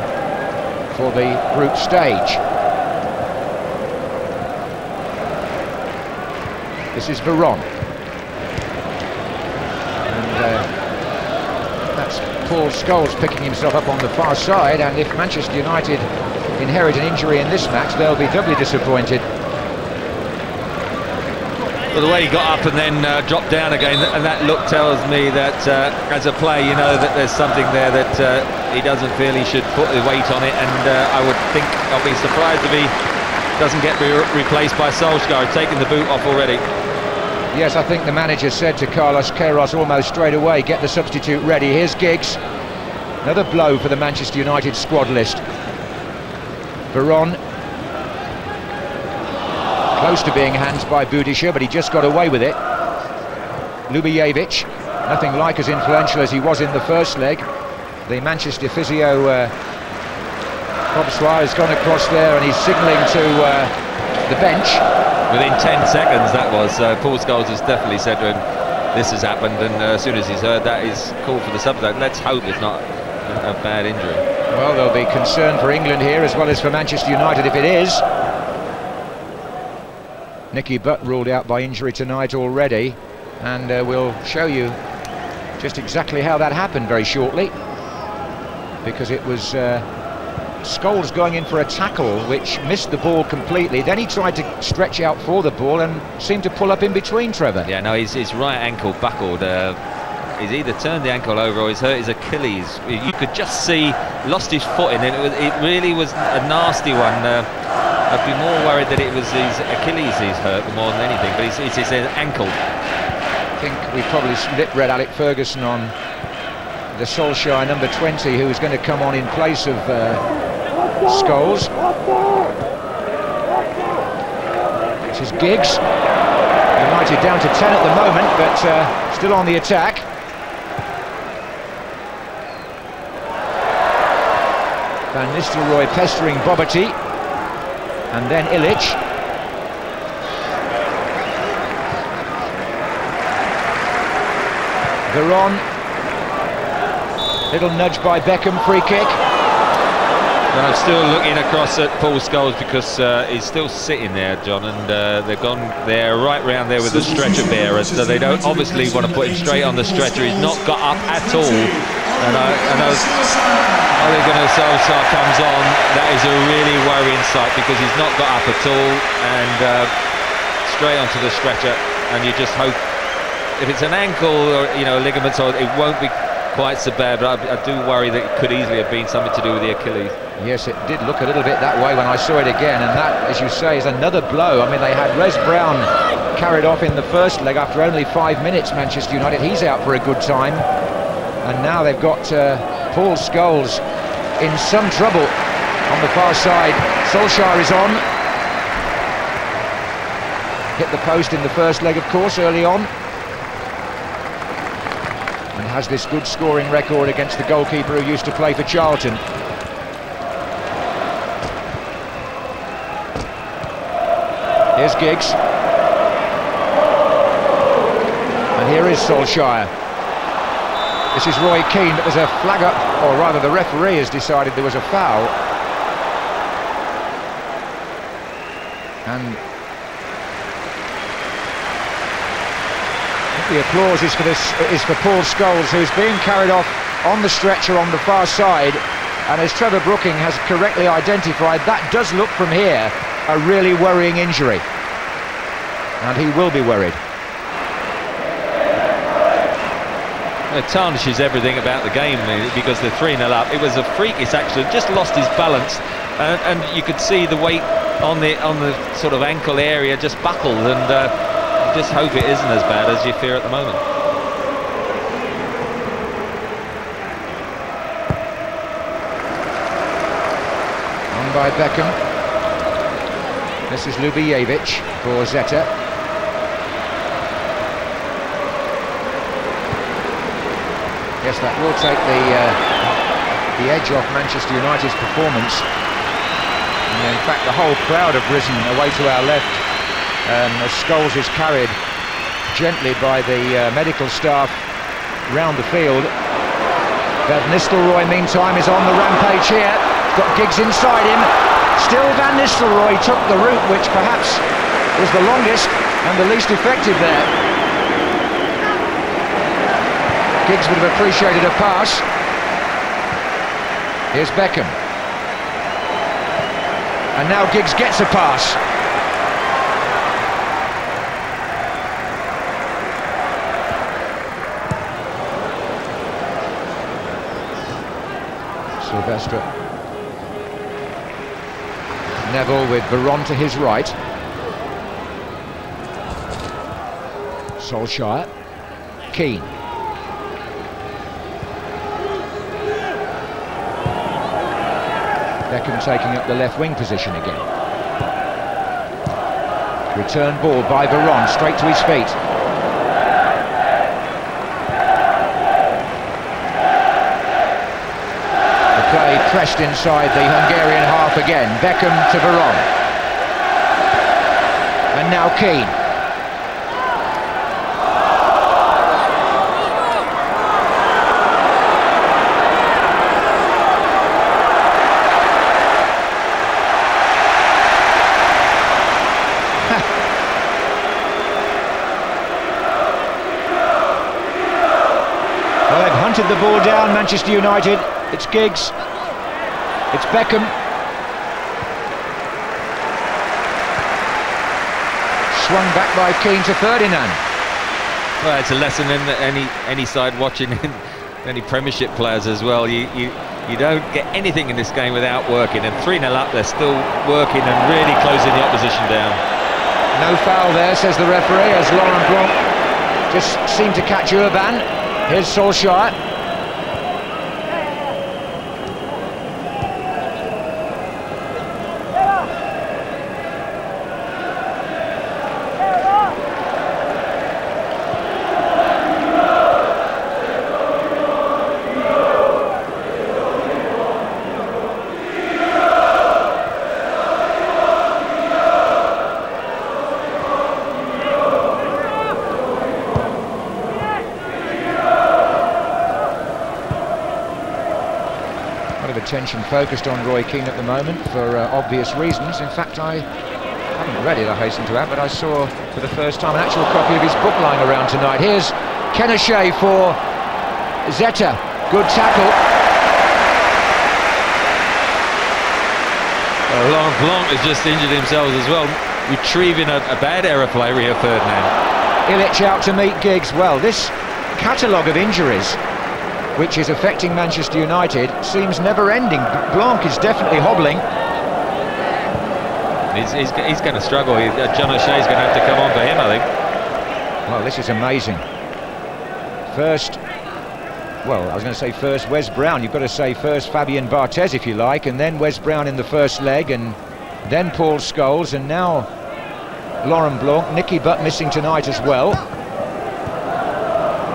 for the group stage. This is Veron. That's Paul Scholes picking himself up on the far side, and if Manchester United inherit an injury in this match, they'll be doubly disappointed. Well, the way he got up and then dropped down again, and that look tells me that as a player, you know that there's something there that he doesn't feel he should put the weight on it, and I would think I'll be surprised if he doesn't get replaced by Solskjær, taking the boot off already. Yes, I think the manager said to Carlos Queiroz almost straight away, get the substitute ready. Here's Giggs. Another blow for the Manchester United squad list. Veron. Close to being hands by Budisha, but he just got away with it. Ljubijevic, nothing like as influential as he was in the first leg. The Manchester physio, Bob Swire, has gone across there and he's signalling to the bench. Within 10 seconds that was. Paul Scholes has definitely said to him, this has happened, and as soon as he's heard that, he's called for the substitute. Let's hope it's not a bad injury. Well, there'll be concern for England here as well as for Manchester United if it is. Nicky Butt ruled out by injury tonight already, and we'll show you just exactly how that happened very shortly, because it was Scholes going in for a tackle which missed the ball completely. Then he tried to stretch out for the ball and seemed to pull up in between, Trevor. Yeah, no, his right ankle buckled. He's either turned the ankle over or he's hurt his Achilles. You could just see, lost his foot in it. It really was a nasty one. I'd be more worried that it was his Achilles he's hurt more than anything, but it's his ankle. I think we probably read Alec Ferguson on the Solskjær number 20, who is going to come on in place of Scholes. This is Giggs. United down to 10 at the moment, but still on the attack. Van Nistelrooy pestering Boboty, and then Ilic. Veron. Little nudge by Beckham, free kick. I'm still looking across at Paul Scholes because he's still sitting there, John, and they've gone there right round there with the stretcher bearer, so they don't obviously want to put him straight on the stretcher. He's not got up at all, and I know Ole Gunnar Solskjær comes on. That is a really worrying sight because he's not got up at all, and straight onto the stretcher, and you just hope if it's an ankle or ligaments, or it won't be quite so bad, but I do worry that it could easily have been something to do with the Achilles. Yes, it did look a little bit that way when I saw it again, and that, as you say, is another blow. I mean, they had Rez Brown carried off in the first leg after only 5 minutes, Manchester United. He's out for a good time, and now they've got Paul Scholes in some trouble on the far side. Solskjær is on. Hit the post in the first leg, of course, early on, and has this good scoring record against the goalkeeper who used to play for Charlton. Here's Giggs. And here is Solskjær. This is Roy Keane, but there's a flag up, or rather the referee has decided there was a foul. And the applause is for Paul Scholes, who's being carried off on the stretcher on the far side, and as Trevor Brooking has correctly identified, that does look from here a really worrying injury, and he will be worried. It tarnishes everything about the game because they're 3-0 up. It was a freakish accident, just lost his balance, and you could see the weight on the sort of ankle area just buckled, and just hope it isn't as bad as you fear at the moment. On by Beckham. This is Ljubijevic for Zeta. Yes, Yes, that will take the edge off Manchester United's performance. And in fact, the whole crowd have risen away to our left as Scholes is carried gently by the medical staff round the field. Van Nistelrooy, meantime, is on the rampage here. Got Giggs inside him. Still Van Nistelrooy took the route which perhaps was the longest and the least effective there. Giggs would have appreciated a pass. Here's Beckham. And now Giggs gets a pass. Silvestre. Neville with Veron to his right. Solskjær. Keane. Beckham taking up the left wing position again. Return ball by Veron, straight to his feet. The play pressed inside the Hungarian half again. Beckham to Veron. And now Keane. Well, they've hunted the ball down, Manchester United. It's Giggs. It's Beckham. Swung back by Keane to Ferdinand. Well, it's a lesson in any side watching any Premiership players as well. You don't get anything in this game without working, and 3-0 up, they're still working and really closing the opposition down. No foul there, says the referee, as Laurent Blanc just seemed to catch Urban. Here's Solskjær. Attention focused on Roy Keane at the moment for obvious reasons. In fact, I haven't read it, I hasten to add, but I saw for the first time an actual copy of his book lying around tonight. Here's Kenochet for Zeta. Good tackle. Laurent Blanc has just injured himself as well, retrieving a bad error play, Rio Ferdinand. Illich out to meet Giggs. Well, this catalogue of injuries which is affecting Manchester United seems never-ending. Blanc is definitely hobbling. He's going to struggle. John O'Shea's going to have to come on for him, I think. Well, this is amazing. First, well, I was going to say first Wes Brown. You've got to say first Fabien Barthez, if you like, and then Wes Brown in the first leg, and then Paul Scholes, and now Laurent Blanc. Nicky Butt missing tonight as well.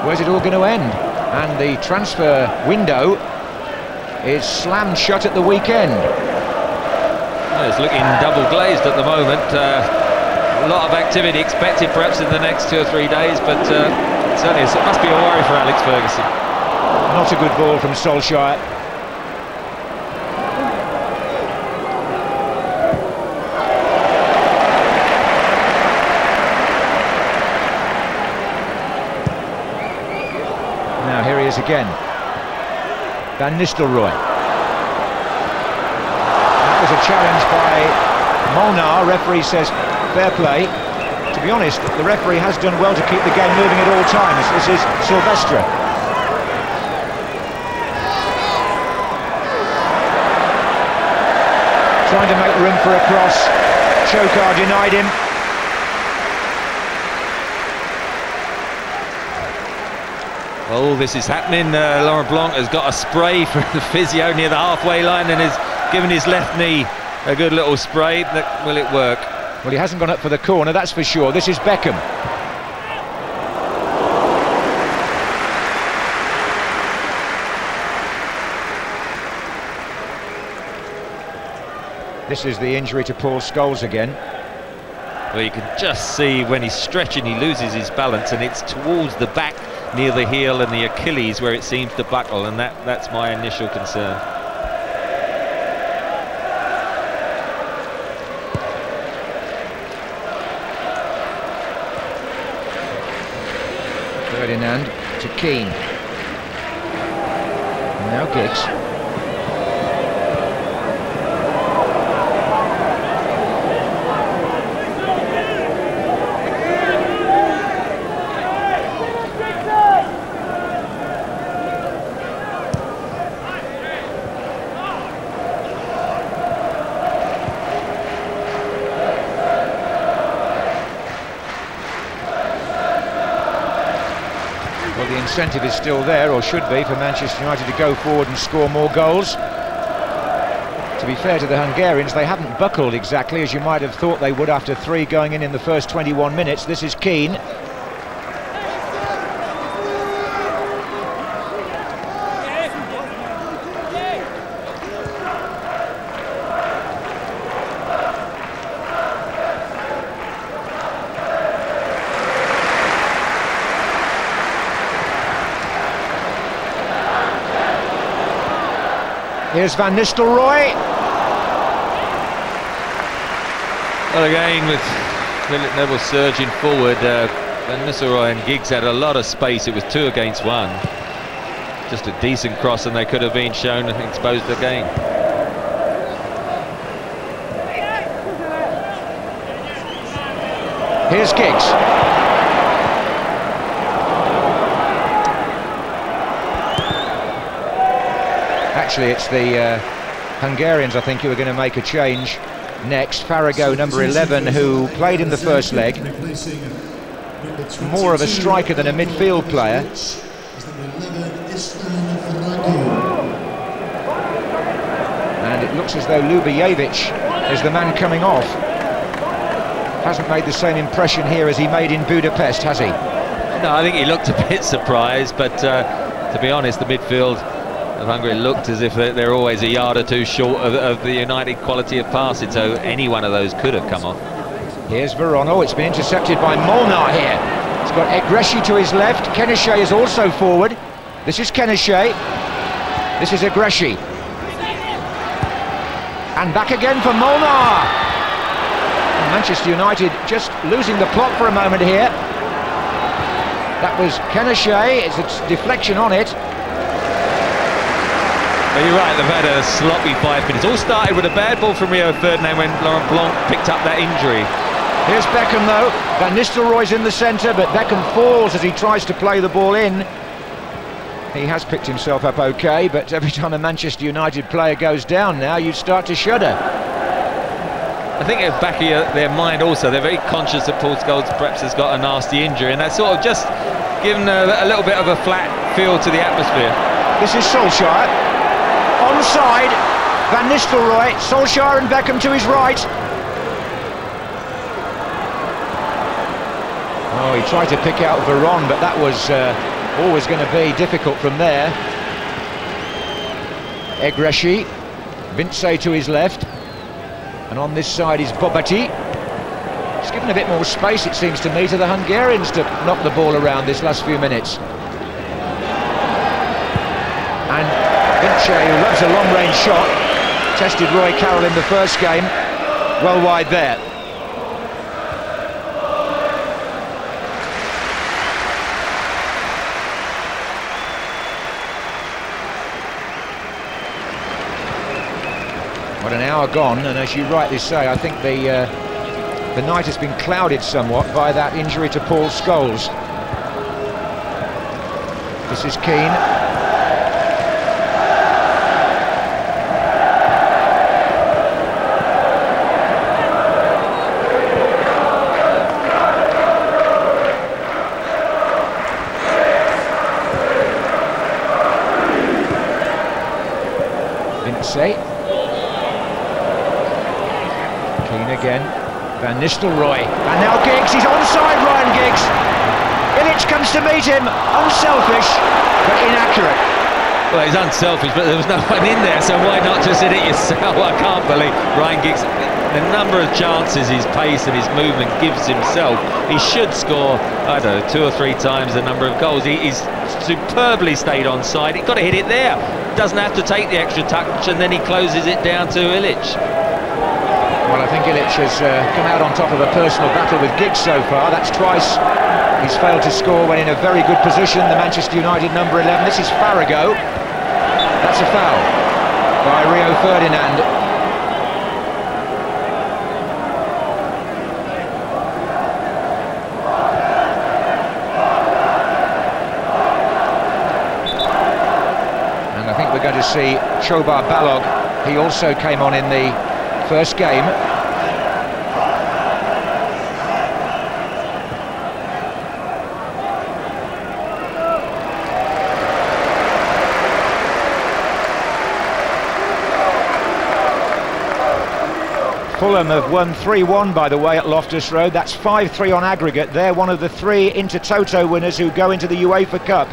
Where's it all going to end? And the transfer window is slammed shut at the weekend. Well, it's looking double glazed at the moment. A lot of activity expected perhaps in the next 2 or 3 days, but certainly it must be a worry for Alex Ferguson. Not a good ball from Solskjær. Now here he is again. Van Nistelrooy. That was a challenge by Molnar. Referee says fair play. To be honest, the referee has done well to keep the game moving at all times. This is Silvestre. Trying to make room for a cross. Chokar denied him. All this is happening. Laurent Blanc has got a spray from the physio near the halfway line and has given his left knee a good little spray. Will it work? Well, he hasn't gone up for the corner, that's for sure. This is Beckham. This is the injury to Paul Scholes again. Well, you can just see when he's stretching, he loses his balance, and it's towards the back near the heel and the Achilles where it seems to buckle, and that's my initial concern. Ferdinand to Keane. Now Giggs. Well, the incentive is still there, or should be, for Manchester United to go forward and score more goals. To be fair to the Hungarians, they haven't buckled exactly as you might have thought they would after 3 going in the first 21 minutes. This is Keane. Here's Van Nistelrooy. Well, again, with Philip Neville surging forward, Van Nistelrooy and Giggs had a lot of space. It was 2 against 1. Just a decent cross, and they could have been shown and exposed again. Here's Giggs. Actually, it's the Hungarians, I think, who are going to make a change next. Farago, number 11, who played in the first leg. More of a striker than a midfield player. And it looks as though Ljubijevic is the man coming off. Hasn't made the same impression here as he made in Budapest, has he? No, I think he looked a bit surprised, but to be honest, the midfield of Hungary looked as if they're always a yard or two short of the United quality of passing, so any one of those could have come off. Here's Verono. It's been intercepted by Molnar here. He's got Egresi to his left. Keneshey is also forward. This is Keneshey. This is Egresi. And back again for Molnar. And Manchester United just losing the plot for a moment here. That was Keneshey. It's a deflection on it. But you're right, they've had a sloppy 5 minutes. All started with a bad ball from Rio Ferdinand when Laurent Blanc picked up that injury. Here's Beckham though. Van Nistelrooy's in the centre, but Beckham falls as he tries to play the ball in. He has picked himself up okay, but every time a Manchester United player goes down now, you start to shudder. I think at the back of their mind also, they're very conscious that Paul Scholes perhaps has got a nasty injury, and that's sort of just given a little bit of a flat feel to the atmosphere. This is Solskjær. Onside, Van Nistelrooy, Solskjær and Beckham to his right. Oh, he tried to pick out Veron, but that was always going to be difficult from there. Egresi, Vince to his left, and on this side is Bobati. It's given a bit more space, it seems to me, to the Hungarians to knock the ball around this last few minutes. And Vince, who loves a long-range shot, tested Roy Carroll in the first game, well wide there. What an hour gone, and as you rightly say, I think the night has been clouded somewhat by that injury to Paul Scholes. This is Keane. Vince. Keane again. Van Nistelrooy. And now Giggs. He's onside, Ryan Giggs. Illich comes to meet him. Unselfish, but inaccurate. Well, he's unselfish, but there was no one in there, so why not just hit it yourself? I can't believe Ryan Giggs, the number of chances his pace and his movement gives himself. He should score, I don't know, 2 or 3 times the number of goals. He's superbly stayed on side. He's got to hit it there. Doesn't have to take the extra touch, and then he closes it down to Ilić. Well, I think Ilić has come out on top of a personal battle with Giggs so far. That's twice he's failed to score when in a very good position. The Manchester United number 11. This is Farrago. That's a foul by Rio Ferdinand. And I think we're going to see Chobar Balog. He also came on in the first game. Fulham have won 3-1, by the way, at Loftus Road. That's 5-3 on aggregate. They're one of the 3 Intertoto winners who go into the UEFA Cup.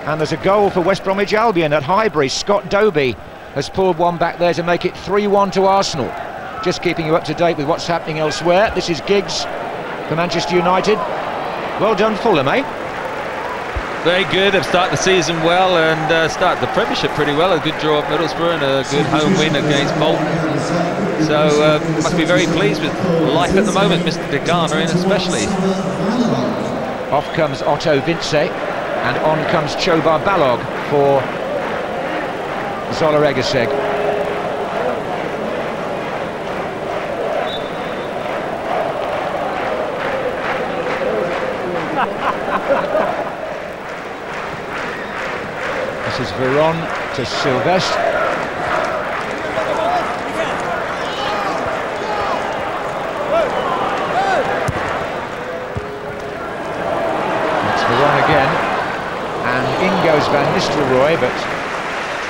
And there's a goal for West Bromwich Albion at Highbury. Scott Dobie has pulled one back there to make it 3-1 to Arsenal. Just keeping you up to date with what's happening elsewhere. This is Giggs for Manchester United. Well done, Fulham, eh? Very good. They've started the season well and started the Premiership pretty well. A good draw at Middlesbrough and a good home win against Bolton. So must be very pleased with life at the moment, Mr. De Garner especially. Off comes Otto Vince and on comes Chobar Balog for Zalaegerszeg. This is Veron to Sylvestre. It's Veron again. And in goes Van Nistelrooy, but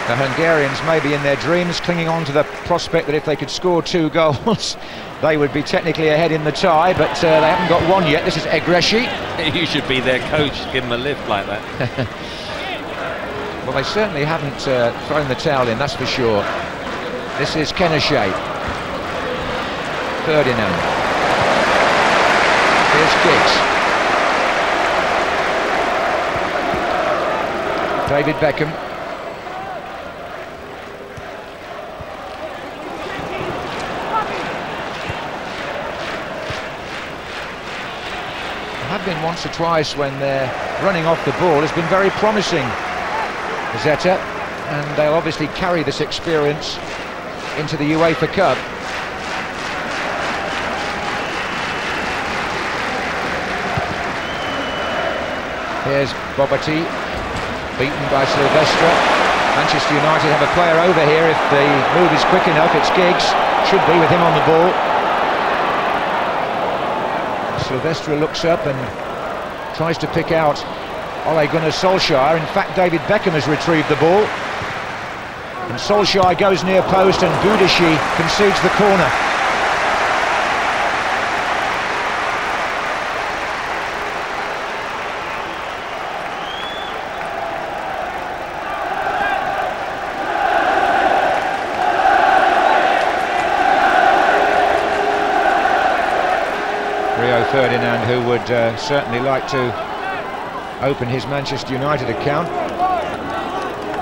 the Hungarians may be in their dreams, clinging on to the prospect that if they could score 2 goals, they would be technically ahead in the tie, but they haven't got one yet. This is Egreshi. You should be their coach, give them a lift like that. Well, they certainly haven't thrown the towel in, that's for sure. This is Kenashe. Ferdinand. Here's Giggs. David Beckham. Have been once or twice when they're running off the ball. Has been very promising, Zeta, and they'll obviously carry this experience into the UEFA Cup. Here's Bobati, beaten by Sylvestre. Manchester United have a player over here if the move is quick enough. It's Giggs, should be with him on the ball. Sylvestre looks up and tries to pick out Ole Gunnar Solskjær. In fact, David Beckham has retrieved the ball. And Solskjær goes near post and Gudici concedes the corner. Rio Ferdinand, who would certainly like to open his Manchester United account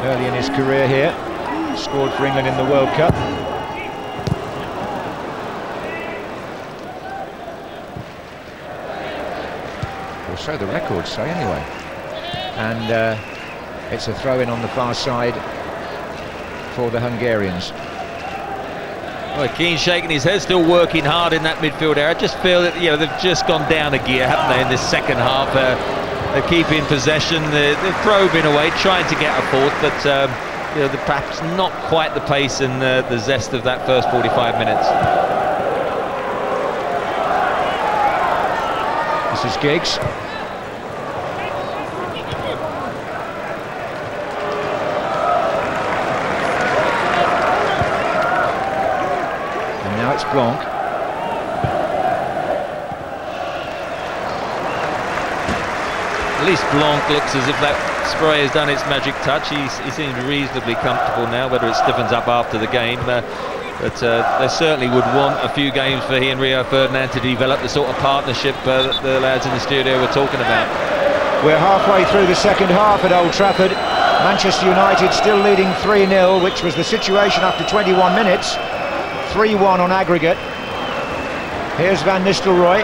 early in his career here, scored for England in the World Cup. Or so the records say anyway. And it's a throw-in on the far side for the Hungarians. Well, Keane shaking his head, still working hard in that midfield area. I just feel that they've just gone down a gear, haven't they, in this second half? They're keeping possession, they're probing away, trying to get a fourth, but they're perhaps not quite the pace and the zest of that first 45 minutes. This is Giggs. And now it's Blanc. At least Blanc looks as if that spray has done its magic touch. He seems reasonably comfortable now, whether it stiffens up after the game. But they certainly would want a few games for he and Rio Ferdinand to develop the sort of partnership that the lads in the studio were talking about. We're halfway through the second half at Old Trafford. Manchester United still leading 3-0, which was the situation after 21 minutes. 3-1 on aggregate. Here's Van Nistelrooy.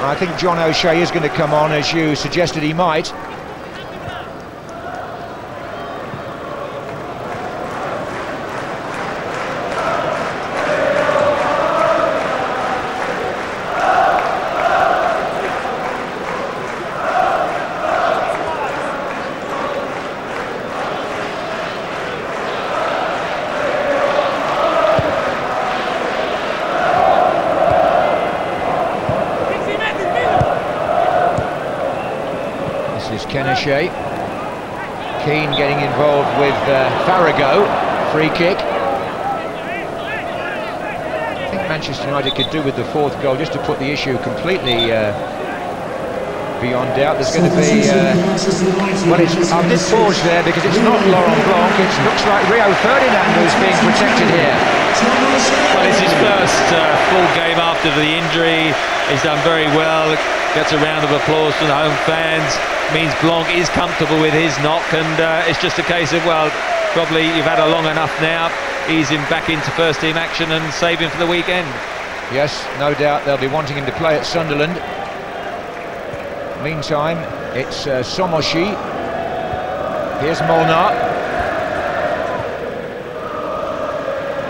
I think John O'Shea is going to come on, as you suggested he might. Keane getting involved with Farrago, free kick. I think Manchester United could do with the fourth goal just to put the issue completely beyond doubt. There's going to be well, I did pause there because it's not Laurent Blanc, it looks like Rio Ferdinand who's being protected here. Well, it's his first full game after the injury. He's done very well, gets a round of applause from the home fans. Means Blanc is comfortable with his knock, and it's just a case of, well, probably you've had a long enough now, ease him back into first team action and save him for the weekend. Yes, no doubt they'll be wanting him to play at Sunderland. Meantime, it's Somoshi. Here's Molnar.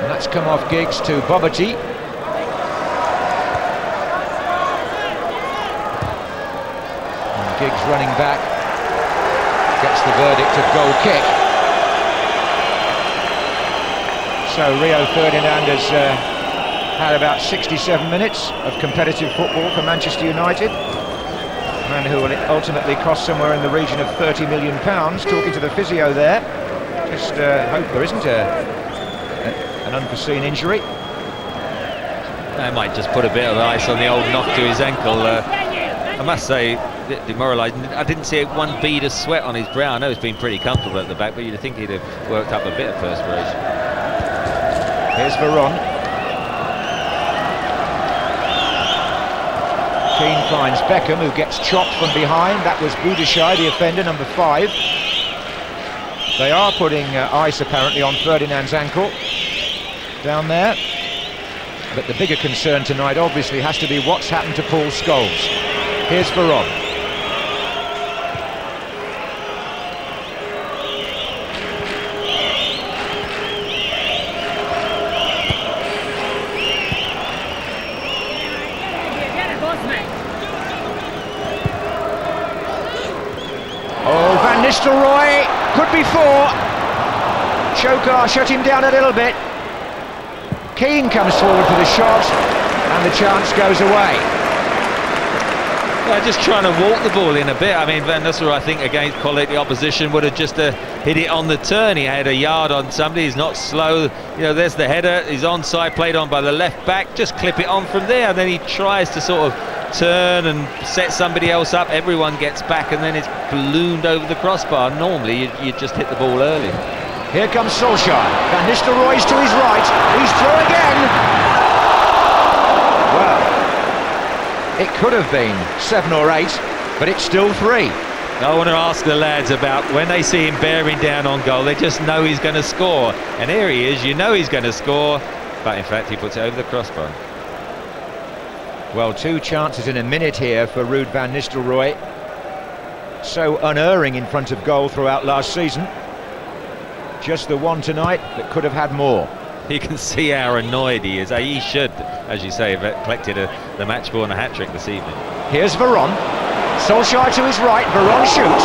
And that's come off Giggs to Boboty. Giggs running back, gets the verdict of goal kick. So Rio Ferdinand has had about 67 minutes of competitive football for Manchester United. A man who will ultimately cost somewhere in the region of £30 million. Talking to the physio there, just hope there isn't an unforeseen injury. They might just put a bit of ice on the old knock to his ankle. I must say, demoralising. I didn't see one bead of sweat on his brow. I know he's been pretty comfortable at the back, but you'd think he'd have worked up a bit of perspiration. Here's Veron. Keane finds Beckham, who gets chopped from behind. That was Budashai, the offender, number 5. They are putting ice apparently on Ferdinand's ankle down there. But the bigger concern tonight obviously has to be what's happened to Paul Scholes. Here's Veron. Oh, Van Nistelrooy, could be 4. Chokar shut him down a little bit. Keane comes forward for the shot, and the chance goes away. Just trying to walk the ball in a bit. I mean, Van Nistelrooy, I think, against quality opposition, would have just hit it on the turn. He had a yard on somebody. He's not slow. You know, there's the header. He's onside, played on by the left back. Just clip it on from there. And then he tries to sort of turn and set somebody else up. Everyone gets back, and then it's ballooned over the crossbar. Normally, you just hit the ball early. Here comes Solskjær. Van Nistelrooy's to his right. He's through again. Well, it could have been 7 or 8, but it's still 3. I want to ask the lads about when they see him bearing down on goal, they just know he's going to score. And here he is, you know he's going to score, but in fact he puts it over the crossbar. Well, 2 chances in a minute here for Ruud van Nistelrooy. So unerring in front of goal throughout last season. Just the one tonight that could have had more. You can see how annoyed he is. He should, as you say, have collected the match ball and a hat-trick this evening. Here's Veron. Solskjær to his right. Veron shoots.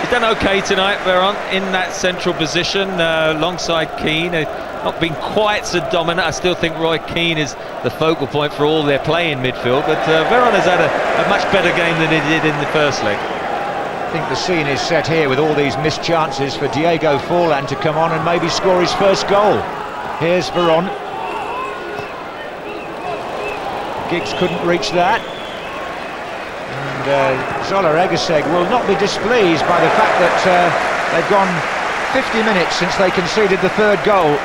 He's done okay tonight, Veron, in that central position, alongside Keane. Not been quite so dominant. I still think Roy Keane is the focal point for all their play in midfield, but Veron has had a much better game than he did in the first leg. I think the scene is set here with all these missed chances for Diego Forlan to come on and maybe score his first goal. Here's Veron. Giggs couldn't reach that. And Zalaegerszeg will not be displeased by the fact that they've gone 50 minutes since they conceded the third goal.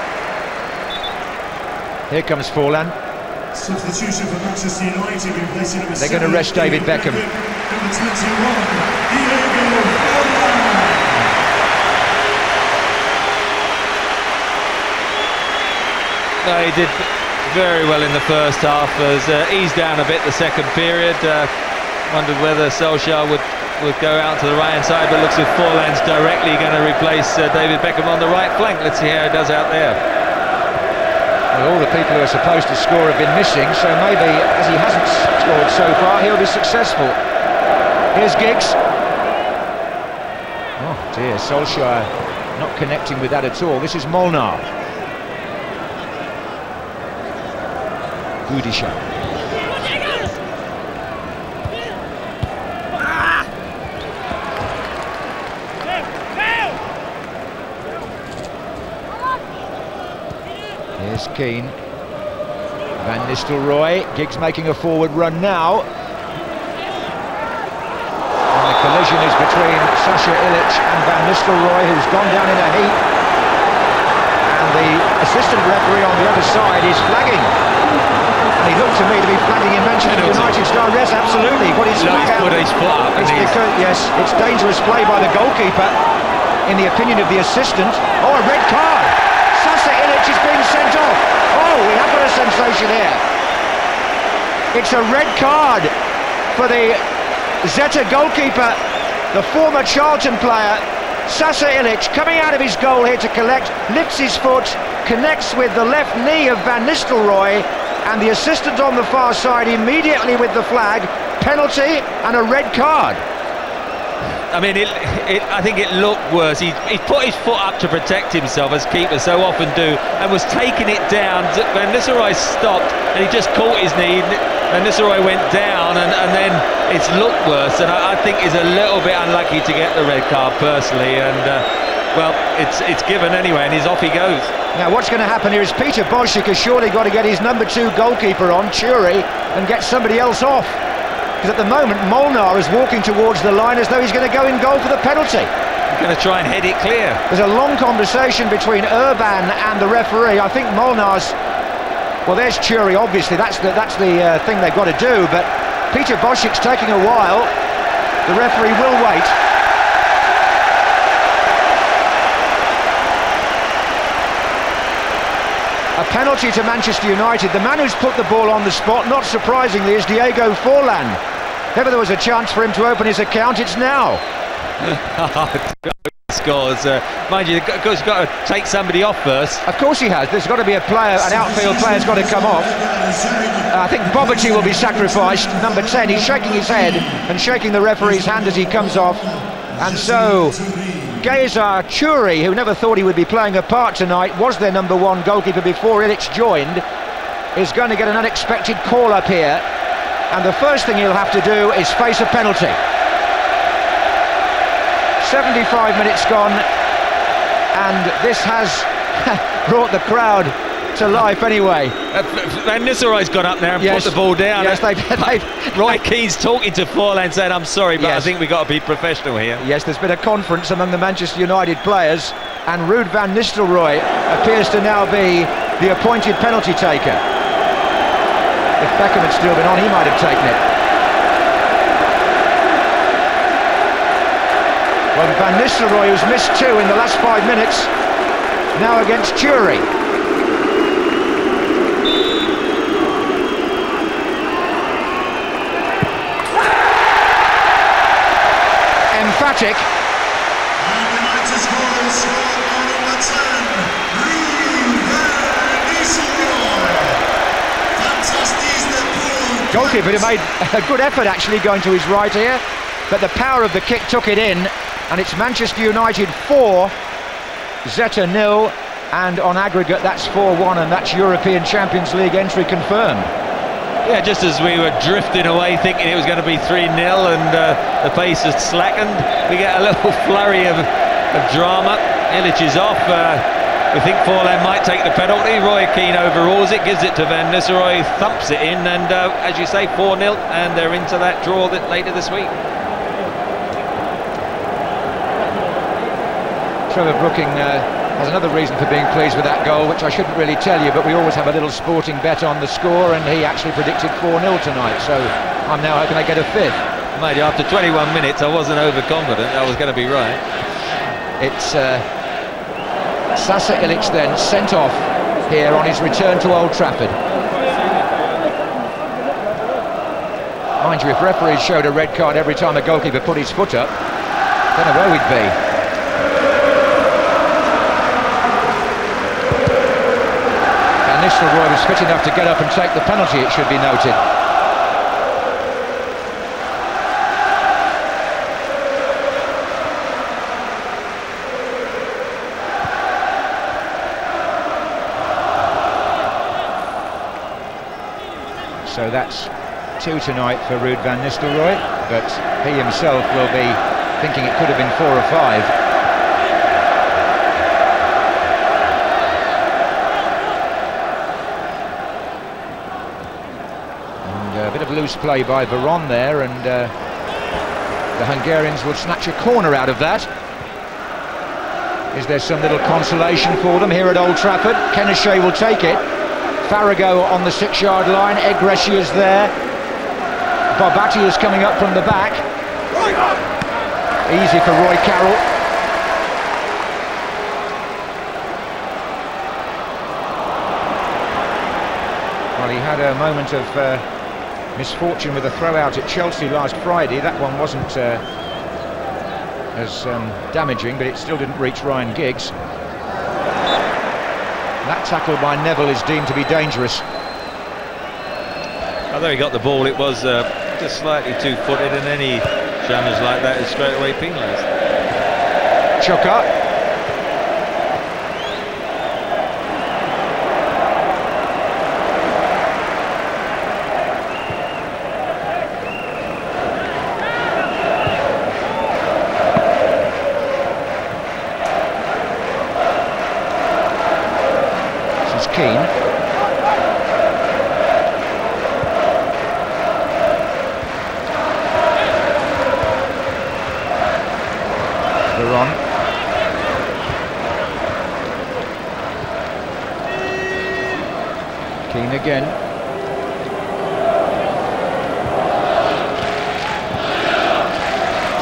Here comes Forlan. Substitution for Manchester United, replacing number 7. They're going to rest David Beckham. Number 21, No, he did very well in the first half. Has eased down a bit the second period. Wondered whether Solskjær would go out to the right hand side, but looks as if Forlan's directly going to replace David Beckham on the right flank. Let's see how he does out there. Well, all the people who are supposed to score have been missing, so maybe as he hasn't scored so far, he'll be successful. Here's Giggs. Oh dear, Solskjær not connecting with that at all. This is Molnar. Gudisha. Here's Keane. Van Nistelrooy. Giggs making a forward run now. And the collision is between Sasha Ilic and Van Nistelrooy, who's gone down in a heap. And the assistant referee on the other side is flagging. And he looked to me to be flagging in Manchester United's style. Yes, absolutely. Put his flag out. Put his foot up. It's because, yes, it's dangerous play by the goalkeeper, in the opinion of the assistant. Oh, a red card. Sasha Ilic is being sent off. Oh, we have got a sensation here. It's a red card for the Zeta goalkeeper, the former Charlton player. Sasha Ilic coming out of his goal here to collect, lifts his foot, connects with the left knee of Van Nistelrooy, and the assistant on the far side immediately with the flag, penalty and a red card. I mean, I think it looked worse. He put his foot up to protect himself, as keepers so often do, and was taking it down. Van Nistelrooy stopped, and he just caught his knee. Van Nistelrooy went down, and then it's looked worse. And I think he's a little bit unlucky to get the red card, personally. And well, it's given anyway, and he's off he goes. Now, what's going to happen here is Peter Boszczyk has surely got to get his number 2 goalkeeper on, Chury, and get somebody else off. Because at the moment, Molnar is walking towards the line as though he's going to go in goal for the penalty. He's going to try and head it clear. There's a long conversation between Urban and the referee. I think Molnar's... Well, there's Chury, obviously. That's the thing they've got to do. But Peter Boszczyk's taking a while. The referee will wait. A penalty to Manchester United. The man who's put the ball on the spot, not surprisingly, is Diego Forlan. If ever there was a chance for him to open his account, it's now. Scores. Mind you, he's got to take somebody off first. Of course he has. There's got to be a player, an outfield player's got to come off. I think Bobaci will be sacrificed. Number 10, he's shaking his head and shaking the referee's hand as he comes off. And so, Geza Chury, who never thought he would be playing a part tonight, was their number 1 goalkeeper before Ilic joined, is going to get an unexpected call up here. And the first thing he'll have to do is face a penalty. 75 minutes gone, and this has brought the crowd to life anyway. Van Nistelrooy's gone up there and put the ball down. Yes, Roy Keane's talking to Forlan saying, I'm sorry, but yes. I think we've got to be professional here. Yes, there's been a conference among the Manchester United players, and Ruud van Nistelrooy appears to now be the appointed penalty taker. If Beckham had still been on, he might have taken it. Well, Van Nistelrooy, who's missed 2 in the last 5 minutes, now against Chury. Emphatic. And United scorers score on number 10, Ruud van Nistelrooy. Fantastic. Goalkeeper who made a good effort actually going to his right here, but the power of the kick took it in, and it's Manchester United 4, Zeta 0, and on aggregate that's 4-1, and that's European Champions League entry confirmed. Yeah, just as we were drifting away thinking it was going to be 3-0 and the pace has slackened, we get a little flurry of drama. Ilic is off. We think Forlan might take the penalty. Roy Keane overrules it, gives it to Van Nistelrooy, thumps it in, and as you say, 4-0, and they're into that draw later this week. Trevor Brooking has another reason for being pleased with that goal, which I shouldn't really tell you, but we always have a little sporting bet on the score, and he actually predicted 4-0 tonight, so I'm now hoping they get a fifth. Mate, after 21 minutes, I wasn't overconfident I was going to be right. It's Sasa Ilic then sent off here on his return to Old Trafford. Mind you, if referees showed a red card every time a goalkeeper put his foot up, I don't know where we'd be. And Nistelrooy was fit enough to get up and take the penalty, it should be noted. So that's 2 tonight for Ruud van Nistelrooy, but he himself will be thinking it could have been 4 or 5. And a bit of loose play by Veron there, and the Hungarians will snatch a corner out of that. Is there some little consolation for them here at Old Trafford? Kenashe will take it. Farrago on the 6-yard line, Egresia's there. Barbati is coming up from the back. Easy for Roy Carroll. Well, he had a moment of misfortune with a throw out at Chelsea last Friday. That one wasn't as damaging, but it still didn't reach Ryan Giggs. That tackle by Neville is deemed to be dangerous. Although he got the ball, it was just slightly two-footed, and any damage like that is straight away penalised. Chuka. Keane. Veron. Keane again.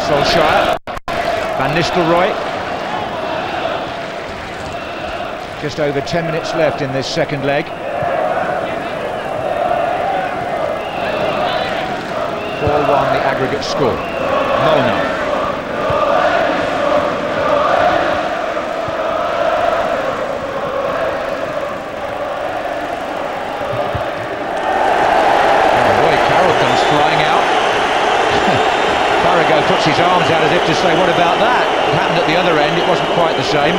Solskjær. Van Nistelrooy. Just over 10 minutes left in this second leg. 4-1 the aggregate score. Molnar. Roy Carroll comes flying out. Farrago puts his arms out as if to say, what about that? It happened at the other end, it wasn't quite the same.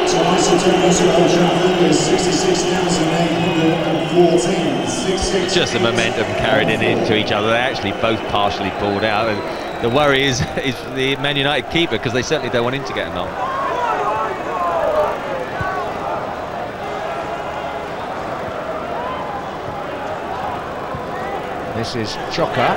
Tonight's attendance at Old Trafford is 66,814. It's just the momentum carried into each other. They actually both partially pulled out, and the worry is the Man United keeper, because they certainly don't want him to get a knock. This is Choka.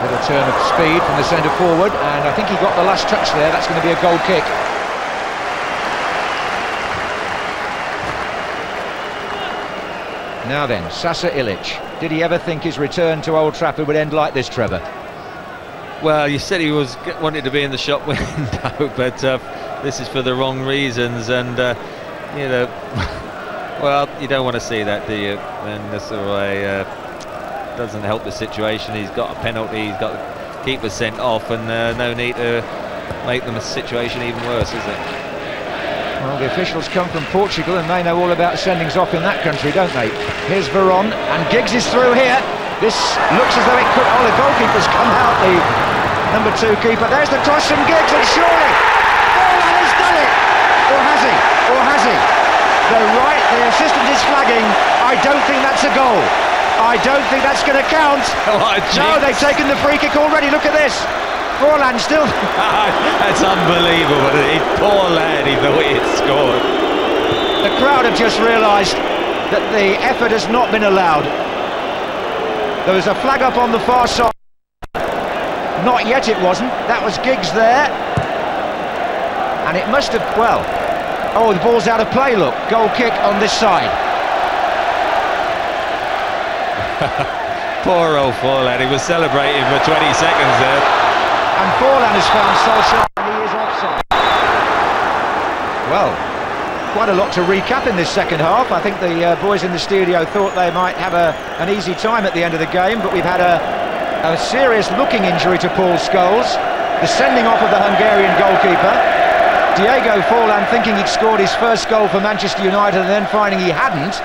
Little turn of speed from the centre forward, and I think he got the last touch there. That's going to be a goal kick. Now then, Sasa Ilic. Did he ever think his return to Old Trafford would end like this, Trevor? Well, you said he wanted to be in the shop window, but this is for the wrong reasons, and you know. Well, you don't want to see that, do you? And this way doesn't help the situation. He's got a penalty, he's got the keeper sent off, and no need to make the situation even worse, is it? Well, the officials come from Portugal, and they know all about sendings off in that country, don't they? Here's Veron, and Giggs is through here. This looks as though it could... Oh, the goalkeeper's come out, the number 2 keeper. There's the toss from Giggs, and surely Forlan has done it! Or has he? Or has he? The assistant is flagging. I don't think that's a goal. I don't think that's going to count. What a No, jinx. they've taken the free kick already. Look at this. Forlan still. That's unbelievable. Poor lad, he thought he had scored. The crowd have just realised that the effort has not been allowed. There was a flag up on the far side. Not yet, it wasn't. That was Giggs there. And it must have, well, oh, the ball's out of play, look. Goal kick on this side. Poor old Forlan, he was celebrating for 20 seconds there. And Forlan has found Solskjær, and he is offside. Well, quite a lot to recap in this second half. I think the boys in the studio thought they might have an easy time at the end of the game, but we've had a serious looking injury to Paul Scholes, the sending off of the Hungarian goalkeeper, Diego Forlan thinking he'd scored his first goal for Manchester United and then finding he hadn't,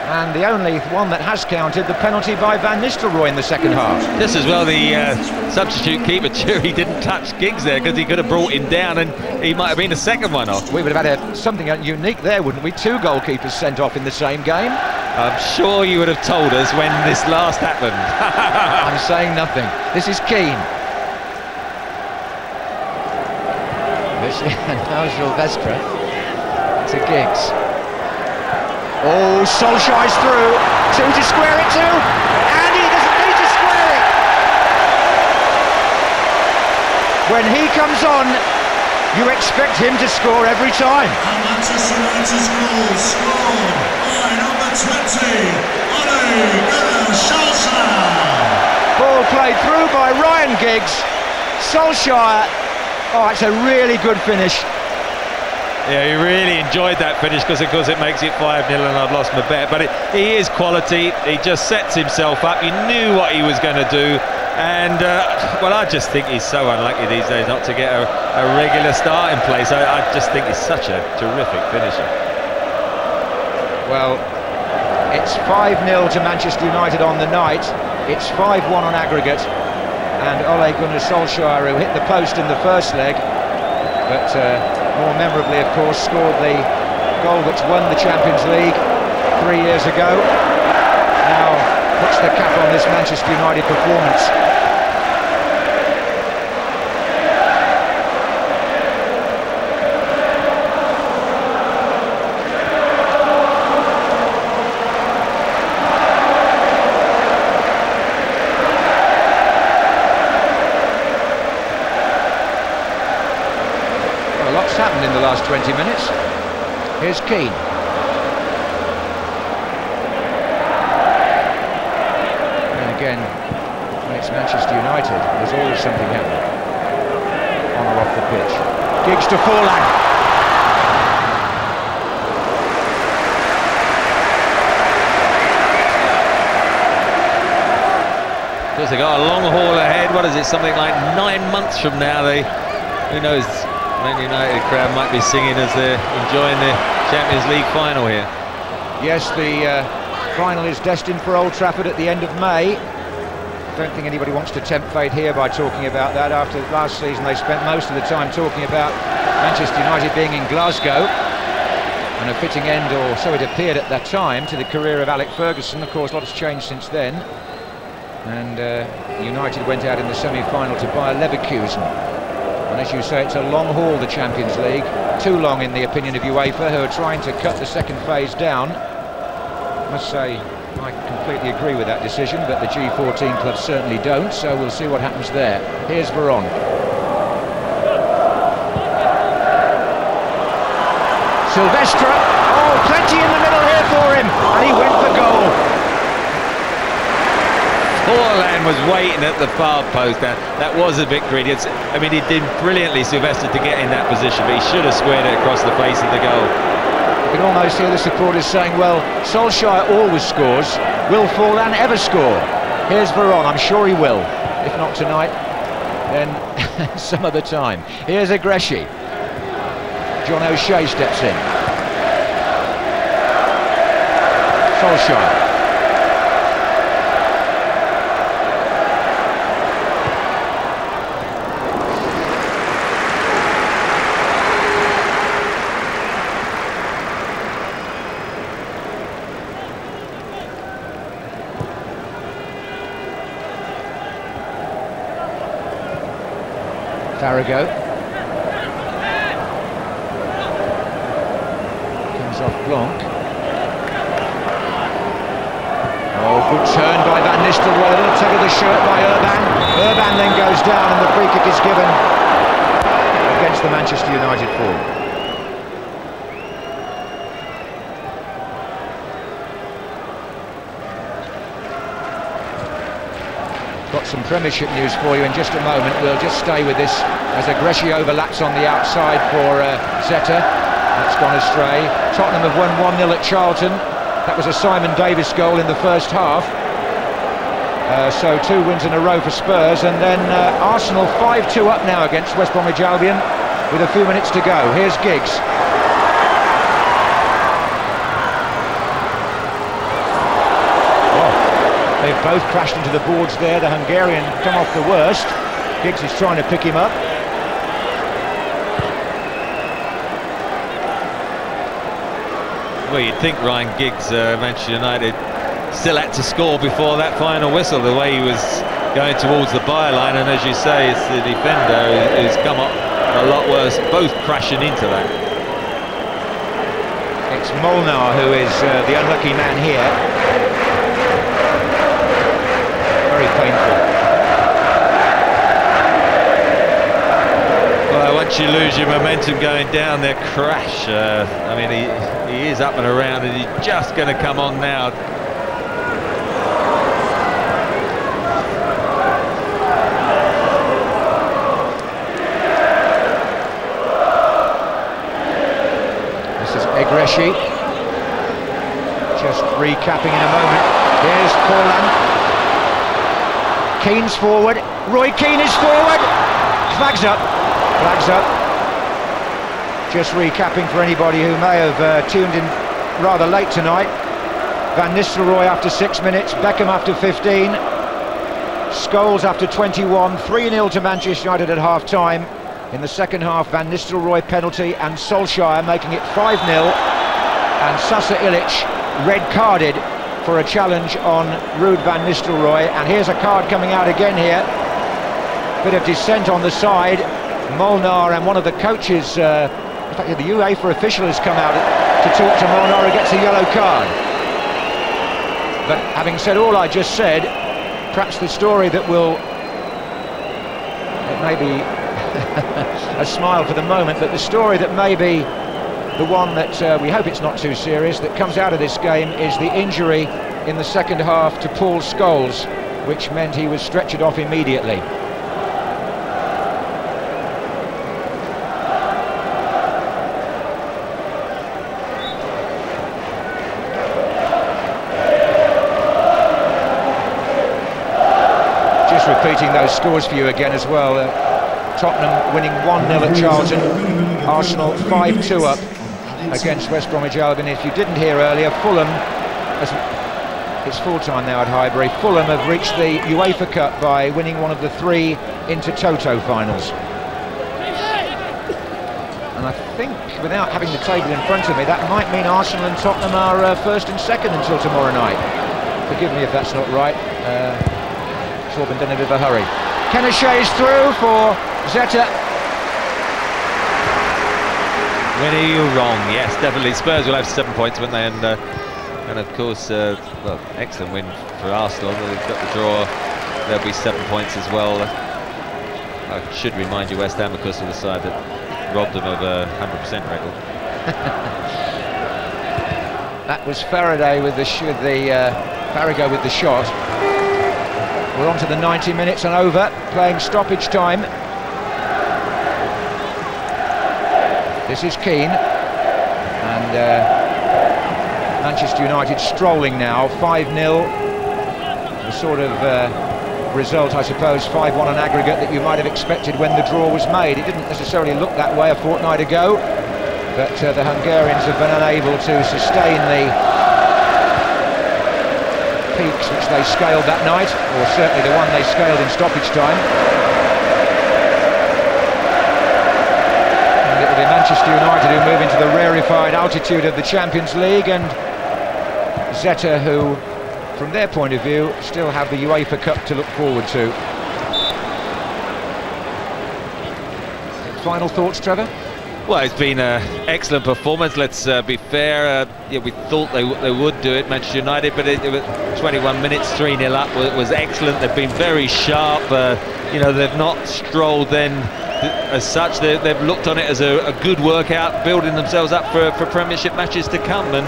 and the only one that has counted, the penalty by Van Nistelrooy in the second half. Just as well the substitute keeper, Jury, didn't touch Giggs there because he could have brought him down and he might have been the second one off. We would have had something unique there, wouldn't we? Two goalkeepers sent off in the same game. I'm sure you would have told us when this last happened. I'm saying nothing. This is Keane. Now Silvestre to Giggs. Oh, Solskjær's through. Two to square it to, and he doesn't need to square it. When he comes on, you expect him to score every time. And Manchester United's goal scored by number 20, Solskjær. Ball played through by Ryan Giggs. Solskjær. Oh, it's a really good finish. Yeah, he really enjoyed that finish because, of course, it makes it 5-0 and I've lost my bet. But he is quality. He just sets himself up. He knew what he was going to do. And, well, I just think he's so unlucky these days not to get a regular starting place. I just think he's such a terrific finisher. Well, it's 5-0 to Manchester United on the night. It's 5-1 on aggregate. And Ole Gunnar Solskjær, who hit the post in the first leg, but more memorably, of course, scored the goal which won the Champions League 3 years ago. Now puts the cap on this Manchester United performance. Happened in the last 20 minutes. Here's Keane. And again, when it's Manchester United, there's always something happening on or off the pitch. Giggs to Forlan. Because they got a long haul ahead. What is it? Something like 9 months from now. Who knows? Man United crowd might be singing as they're enjoying the Champions League final here. Yes, the final is destined for Old Trafford at the end of May. I don't think anybody wants to tempt fate here by talking about that. After last season, they spent most of the time talking about Manchester United being in Glasgow, and a fitting end, or so it appeared at that time, to the career of Alec Ferguson. Of course, a lot has changed since then. And United went out in the semi-final to Bayer Leverkusen. And as you say, it's a long haul, the Champions League. Too long, in the opinion of UEFA, who are trying to cut the second phase down. I must say, I completely agree with that decision, but the G14 clubs certainly don't, so we'll see what happens there. Here's Veron. Silvestre. Oh, plenty in the middle here for him, and he went for goal. Forlan was waiting at the far post. That was a victory. He did brilliantly, Silvestre, to get in that position, but he should have squared it across the face of the goal. You can almost hear the supporters saying, well, Solskjær always scores. Will Forlan ever score? Here's Veron. I'm sure he will. If not tonight, then some other time. Here's Aggressi. John O'Shea steps in. Solskjær. Partido comes off Blanc. Oh, good turn by Van Nistelrooy, a little tug of the shirt by Urban. Urban then goes down and the free kick is given against the Manchester United forward. Got some Premiership news for you in just a moment. We'll just stay with this as Aggressi overlaps on the outside for Zeta. That's gone astray. Tottenham have won 1-0 at Charlton. That was a Simon Davis goal in the first half. So 2 wins in a row for Spurs, and then Arsenal 5-2 up now against West Bromwich Albion with a few minutes to go. Here's Giggs. They've both crashed into the boards there. The Hungarian come off the worst. Giggs is trying to pick him up. Well, you'd think Ryan Giggs, Manchester United, still had to score before that final whistle, the way he was going towards the byline, and as you say, it's the defender who's come up a lot worse, both crashing into that. It's Molnar who is the unlucky man here. Very painful. Well, once you lose your momentum going down there, crash. I mean, he is up and around, and he's just going to come on now. This is Aggressi. Just recapping in a moment. Here's Forlan. Keane's forward. Roy Keane is forward. Flags up. Flags up. Just recapping for anybody who may have tuned in rather late tonight. Van Nistelrooy after 6 minutes. Beckham after 15. Scholes after 21. 3-0 to Manchester United at half-time. In the second half, Van Nistelrooy penalty and Solskjær making it 5-0. And Sasa Ilic red-carded for a challenge on Ruud van Nistelrooy, and here's a card coming out again here. Bit of dissent on the side. Molnar and one of the coaches, in fact the UEFA official has come out to talk to Molnar, who gets a yellow card. But having said all I just said, perhaps the story that will, it may be a smile for the moment, but the story that may be the one that we hope it's not too serious, that comes out of this game, is the injury in the second half to Paul Scholes, which meant he was stretchered off immediately. Just repeating those scores for you again as well. Tottenham winning 1-0 at Charlton, Arsenal 5-2 up against West Bromwich Albion. If you didn't hear earlier, Fulham, it's full-time now at Highbury, Fulham have reached the UEFA Cup by winning one of the 3 Intertoto finals. And I think, without having the table in front of me, that might mean Arsenal and Tottenham are first and second until tomorrow night. Forgive me if that's not right. It's all been done in a bit of a hurry. Kenochet is through for Zeta. Winnie, you're wrong. Yes, definitely. Spurs will have 7 points, won't they? And of course, well, excellent win for Arsenal. They've got the draw. There'll be 7 points as well. I should remind you, West Ham, of course, are the side that robbed them of a 100% record. That was Faraday with the Partido with the shot. We're on to the 90 minutes and over, playing stoppage time. This is Keane, and Manchester United strolling now, 5-0. The sort of result, I suppose, 5-1 on aggregate that you might have expected when the draw was made. It didn't necessarily look that way a fortnight ago, but the Hungarians have been unable to sustain the peaks which they scaled that night, or certainly the one they scaled in stoppage time. Manchester United who move into the rarefied altitude of the Champions League, and Zeta who, from their point of view, still have the UEFA Cup to look forward to. Final thoughts, Trevor? Well, it's been an excellent performance. Let's be fair. Yeah, we thought they would do it, Manchester United, but it was 21 minutes, 3-0 up was excellent. They've been very sharp. You know, they've not strolled then as such. They've looked on it as a good workout, building themselves up for Premiership matches to come. And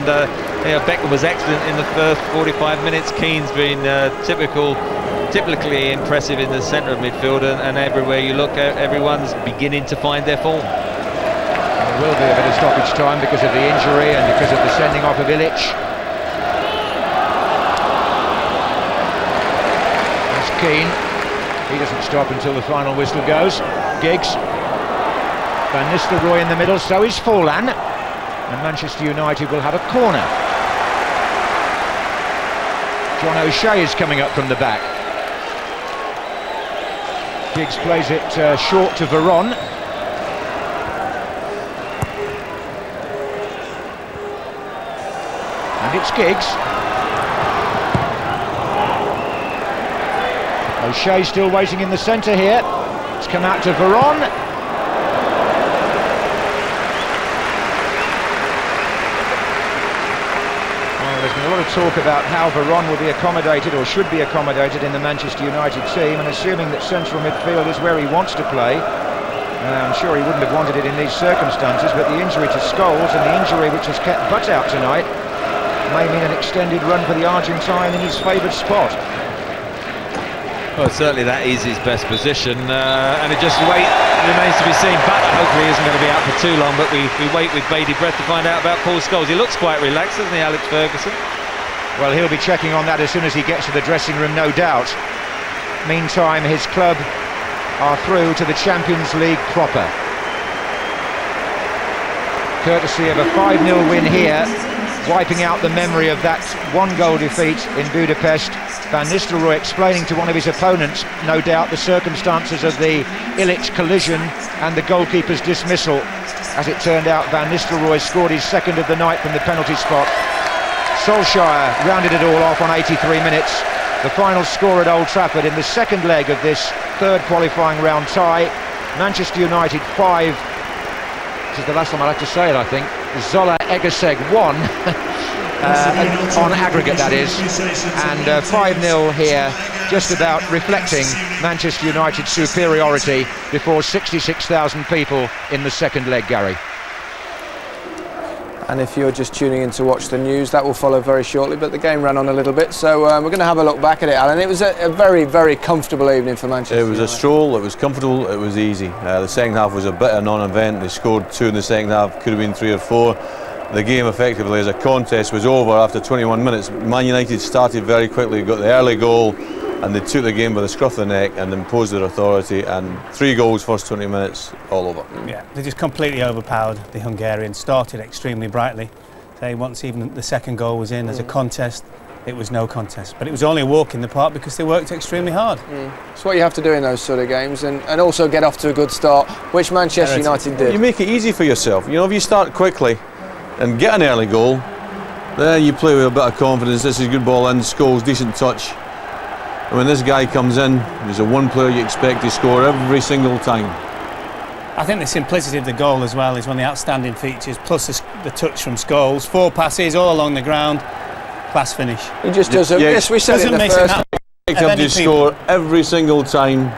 you know, Beckham was excellent in the first 45 minutes. Keane's been typically impressive in the centre of midfield, and everywhere you look, everyone's beginning to find their form. There will be a bit of stoppage time because of the injury and because of the sending off of Ilic. That's Keane. He doesn't stop until the final whistle goes. Giggs. Van Nistelrooy in the middle, so is Forlan. And Manchester United will have a corner. John O'Shea is coming up from the back. Giggs plays it short to Veron. And it's Giggs. O'Shea still waiting in the centre here. It's come out to Veron. Well, there's been a lot of talk about how Veron will be accommodated or should be accommodated in the Manchester United team, and assuming that central midfield is where he wants to play, I'm sure he wouldn't have wanted it in these circumstances, but the injury to Scholes and the injury which has kept Butt out tonight may mean an extended run for the Argentine in his favoured spot. Well, certainly that is his best position, and it just remains to be seen. Butter hopefully isn't going to be out for too long, but we wait with bated breath to find out about Paul Scholes. He looks quite relaxed, doesn't he, Alex Ferguson? Well, he'll be checking on that as soon as he gets to the dressing room, no doubt. Meantime, his club are through to the Champions League proper, courtesy of a 5-0 win here, wiping out the memory of that one-goal defeat in Budapest. Van Nistelrooy explaining to one of his opponents, no doubt, the circumstances of the Ilic collision and the goalkeeper's dismissal. As it turned out, Van Nistelrooy scored his second of the night from the penalty spot. Solskjær rounded it all off on 83 minutes. The final score at Old Trafford in the second leg of this third qualifying round tie. Manchester United 5. This is the last time I'll have to say it, I think. Zalaegerszeg 1. On aggregate, that is, and 5-0 here, just about reflecting Manchester United's superiority before 66,000 people in the second leg, Gary. And if you're just tuning in to watch the news, that will follow very shortly, but the game ran on a little bit, so we're going to have a look back at it, Alan. It was a very, very comfortable evening for Manchester United. It was a stroll, it was comfortable, it was easy. The second half was a bit of a non-event. They scored 2 in the second half, could have been 3 or 4. The game effectively as a contest was over after 21 minutes. Man United started very quickly, got the early goal, and they took the game by the scruff of the neck and imposed their authority, and 3 goals first 20 minutes, all over. Yeah, they just completely overpowered the Hungarians, started extremely brightly. Once even the second goal was in, as a contest, it was no contest. But it was only a walk in the park because they worked extremely hard. It's what you have to do in those sort of games, and also get off to a good start, which Manchester United did. You make it easy for yourself. You know, if you start quickly and get an early goal, then you play with a bit of confidence. This is a good ball in, Scholes, decent touch. And when this guy comes in, he's a one player you expect to score every single time. I think the simplicity of the goal as well is one of the outstanding features, plus the touch from Scholes. 4 passes all along the ground, class finish. He just does yes, we said in the first. Expect him to score every single time,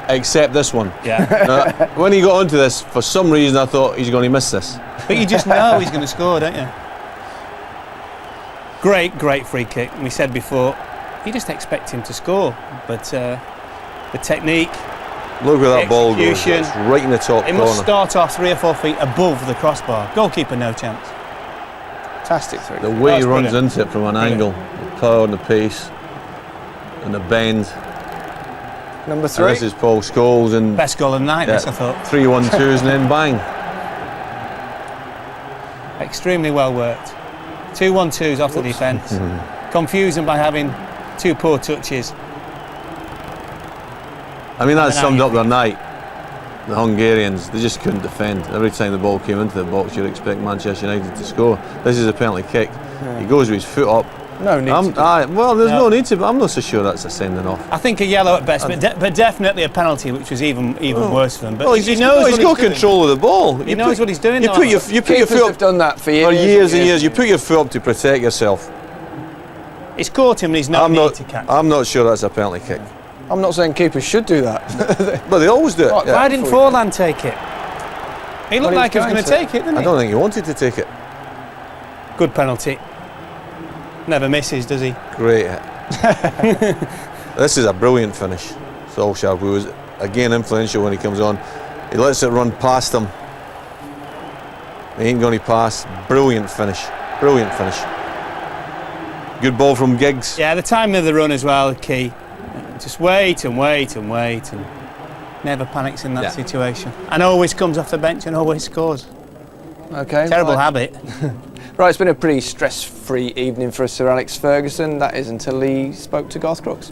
except this one. Yeah. When he got onto this, for some reason I thought he's going to miss this. But you just know he's going to score, don't you? Great free kick. We said before, you just expect him to score, but the technique. Look where that ball goes. It's right in the top corner. It must start off 3 or 4 feet above the crossbar. Goalkeeper, no chance. Fantastic through. The way he runs into it from an angle, the power and the pace, and the bend. Number 3. And this is Paul Scholes, and best goal of the night, this I thought. 3-1-2s and then bang. Extremely well worked. 2-1-2s off the defence. Confusing by having 2 poor touches. I mean, that summed up their night. The Hungarians, they just couldn't defend. Every time the ball came into the box, you'd expect Manchester United to score. This is a penalty kick. He goes with his foot up, No need to. Well, there's no need to, but I'm not so sure that's a sending off. I think a yellow at best, but definitely a penalty, which was even worse for them. But Well, he's got control of the ball. He knows what he's doing. You put your Keepers foot have done that for years. for years and years. You put your foot up to protect yourself. He's caught him, and he's not need to catch. I'm not sure that's a penalty kick. I'm not saying keepers should do that. But they always do it. Right, Yeah. Why didn't Forlan take it? He looked like he was going to take it, didn't he? I don't think he wanted to take it. Good penalty. Never misses, does he? Great hit. This is a brilliant finish. Solskjær, who was again influential when he comes on. He lets it run past him. He ain't going to pass. Brilliant finish. Brilliant finish. Good ball from Giggs. Yeah, the timing of the run as well, key. Just wait and wait and wait, and never panics in that situation. And always comes off the bench and always scores. Okay. Terrible habit. Right, it's been a pretty stress-free evening for Sir Alex Ferguson. That is until he spoke to Garth Crooks.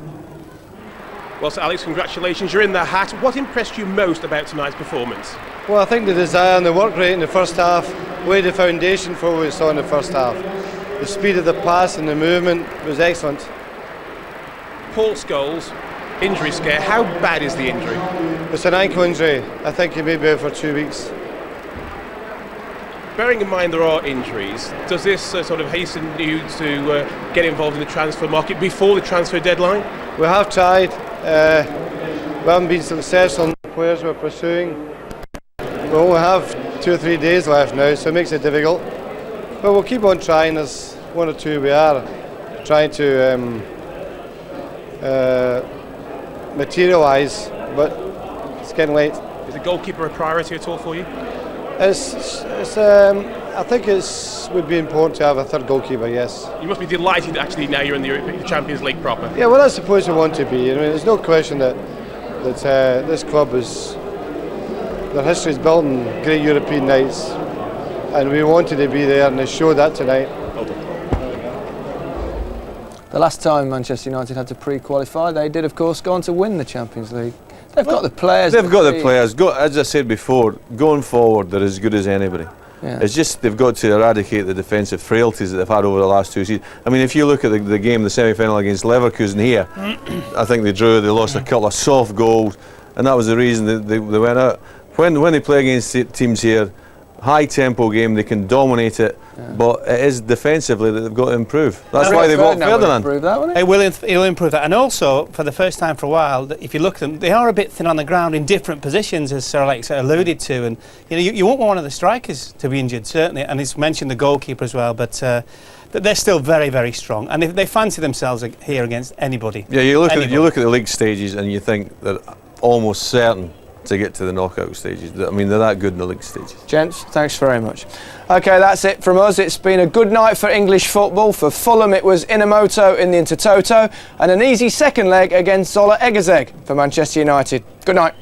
Well, Sir Alex, congratulations. You're in the hat. What impressed you most about tonight's performance? Well, I think the desire and the work rate in the first half laid the foundation for what we saw in the first half. The speed of the pass and the movement was excellent. Paul Scholes, injury scare. How bad is the injury? It's an ankle injury. I think he may be out for 2 weeks. Bearing in mind there are injuries, does this sort of hasten you to get involved in the transfer market before the transfer deadline? We have tried. We haven't been successful in the players we're pursuing. We only have 2 or 3 days left now, so it makes it difficult. But we'll keep on trying. There's 1 or 2 we are trying to materialise, but it's getting late. Is the goalkeeper a priority at all for you? I think it would be important to have a third goalkeeper, yes. You must be delighted actually now you're in the Champions League proper. Yeah, well, I suppose we want to be. I mean, there's no question that this club their history is built on great European nights, and we wanted to be there, and they showed that tonight. The last time Manchester United had to pre-qualify, they did, of course, go on to win the Champions League. They've got the players. They've got the players. As I said before, going forward, they're as good as anybody. Yeah. It's just they've got to eradicate the defensive frailties that they've had over the last 2 seasons. I mean, if you look at the game, the semi-final against Leverkusen here, I think they drew. They lost a couple of soft goals, and that was the reason they went out. When they play against teams here, high tempo game, they can dominate it, but it is defensively that they've got to improve. That's why they bought Ferdinand. He'll improve that, and also for the first time for a while, if you look at them, they are a bit thin on the ground in different positions, as Sir Alex alluded to. And you want one of the strikers to be injured, certainly, and he's mentioned the goalkeeper as well. But they're still very, very strong, and they fancy themselves here against anybody. Yeah, you look at the league stages, and you think they're almost certain to get to the knockout stages. I mean, they're that good in the league stages. Gents, thanks very much. OK, that's it from us. It's been a good night for English football. For Fulham, it was Inamoto in the Intertoto, and an easy second leg against Zalaegerszeg for Manchester United. Good night.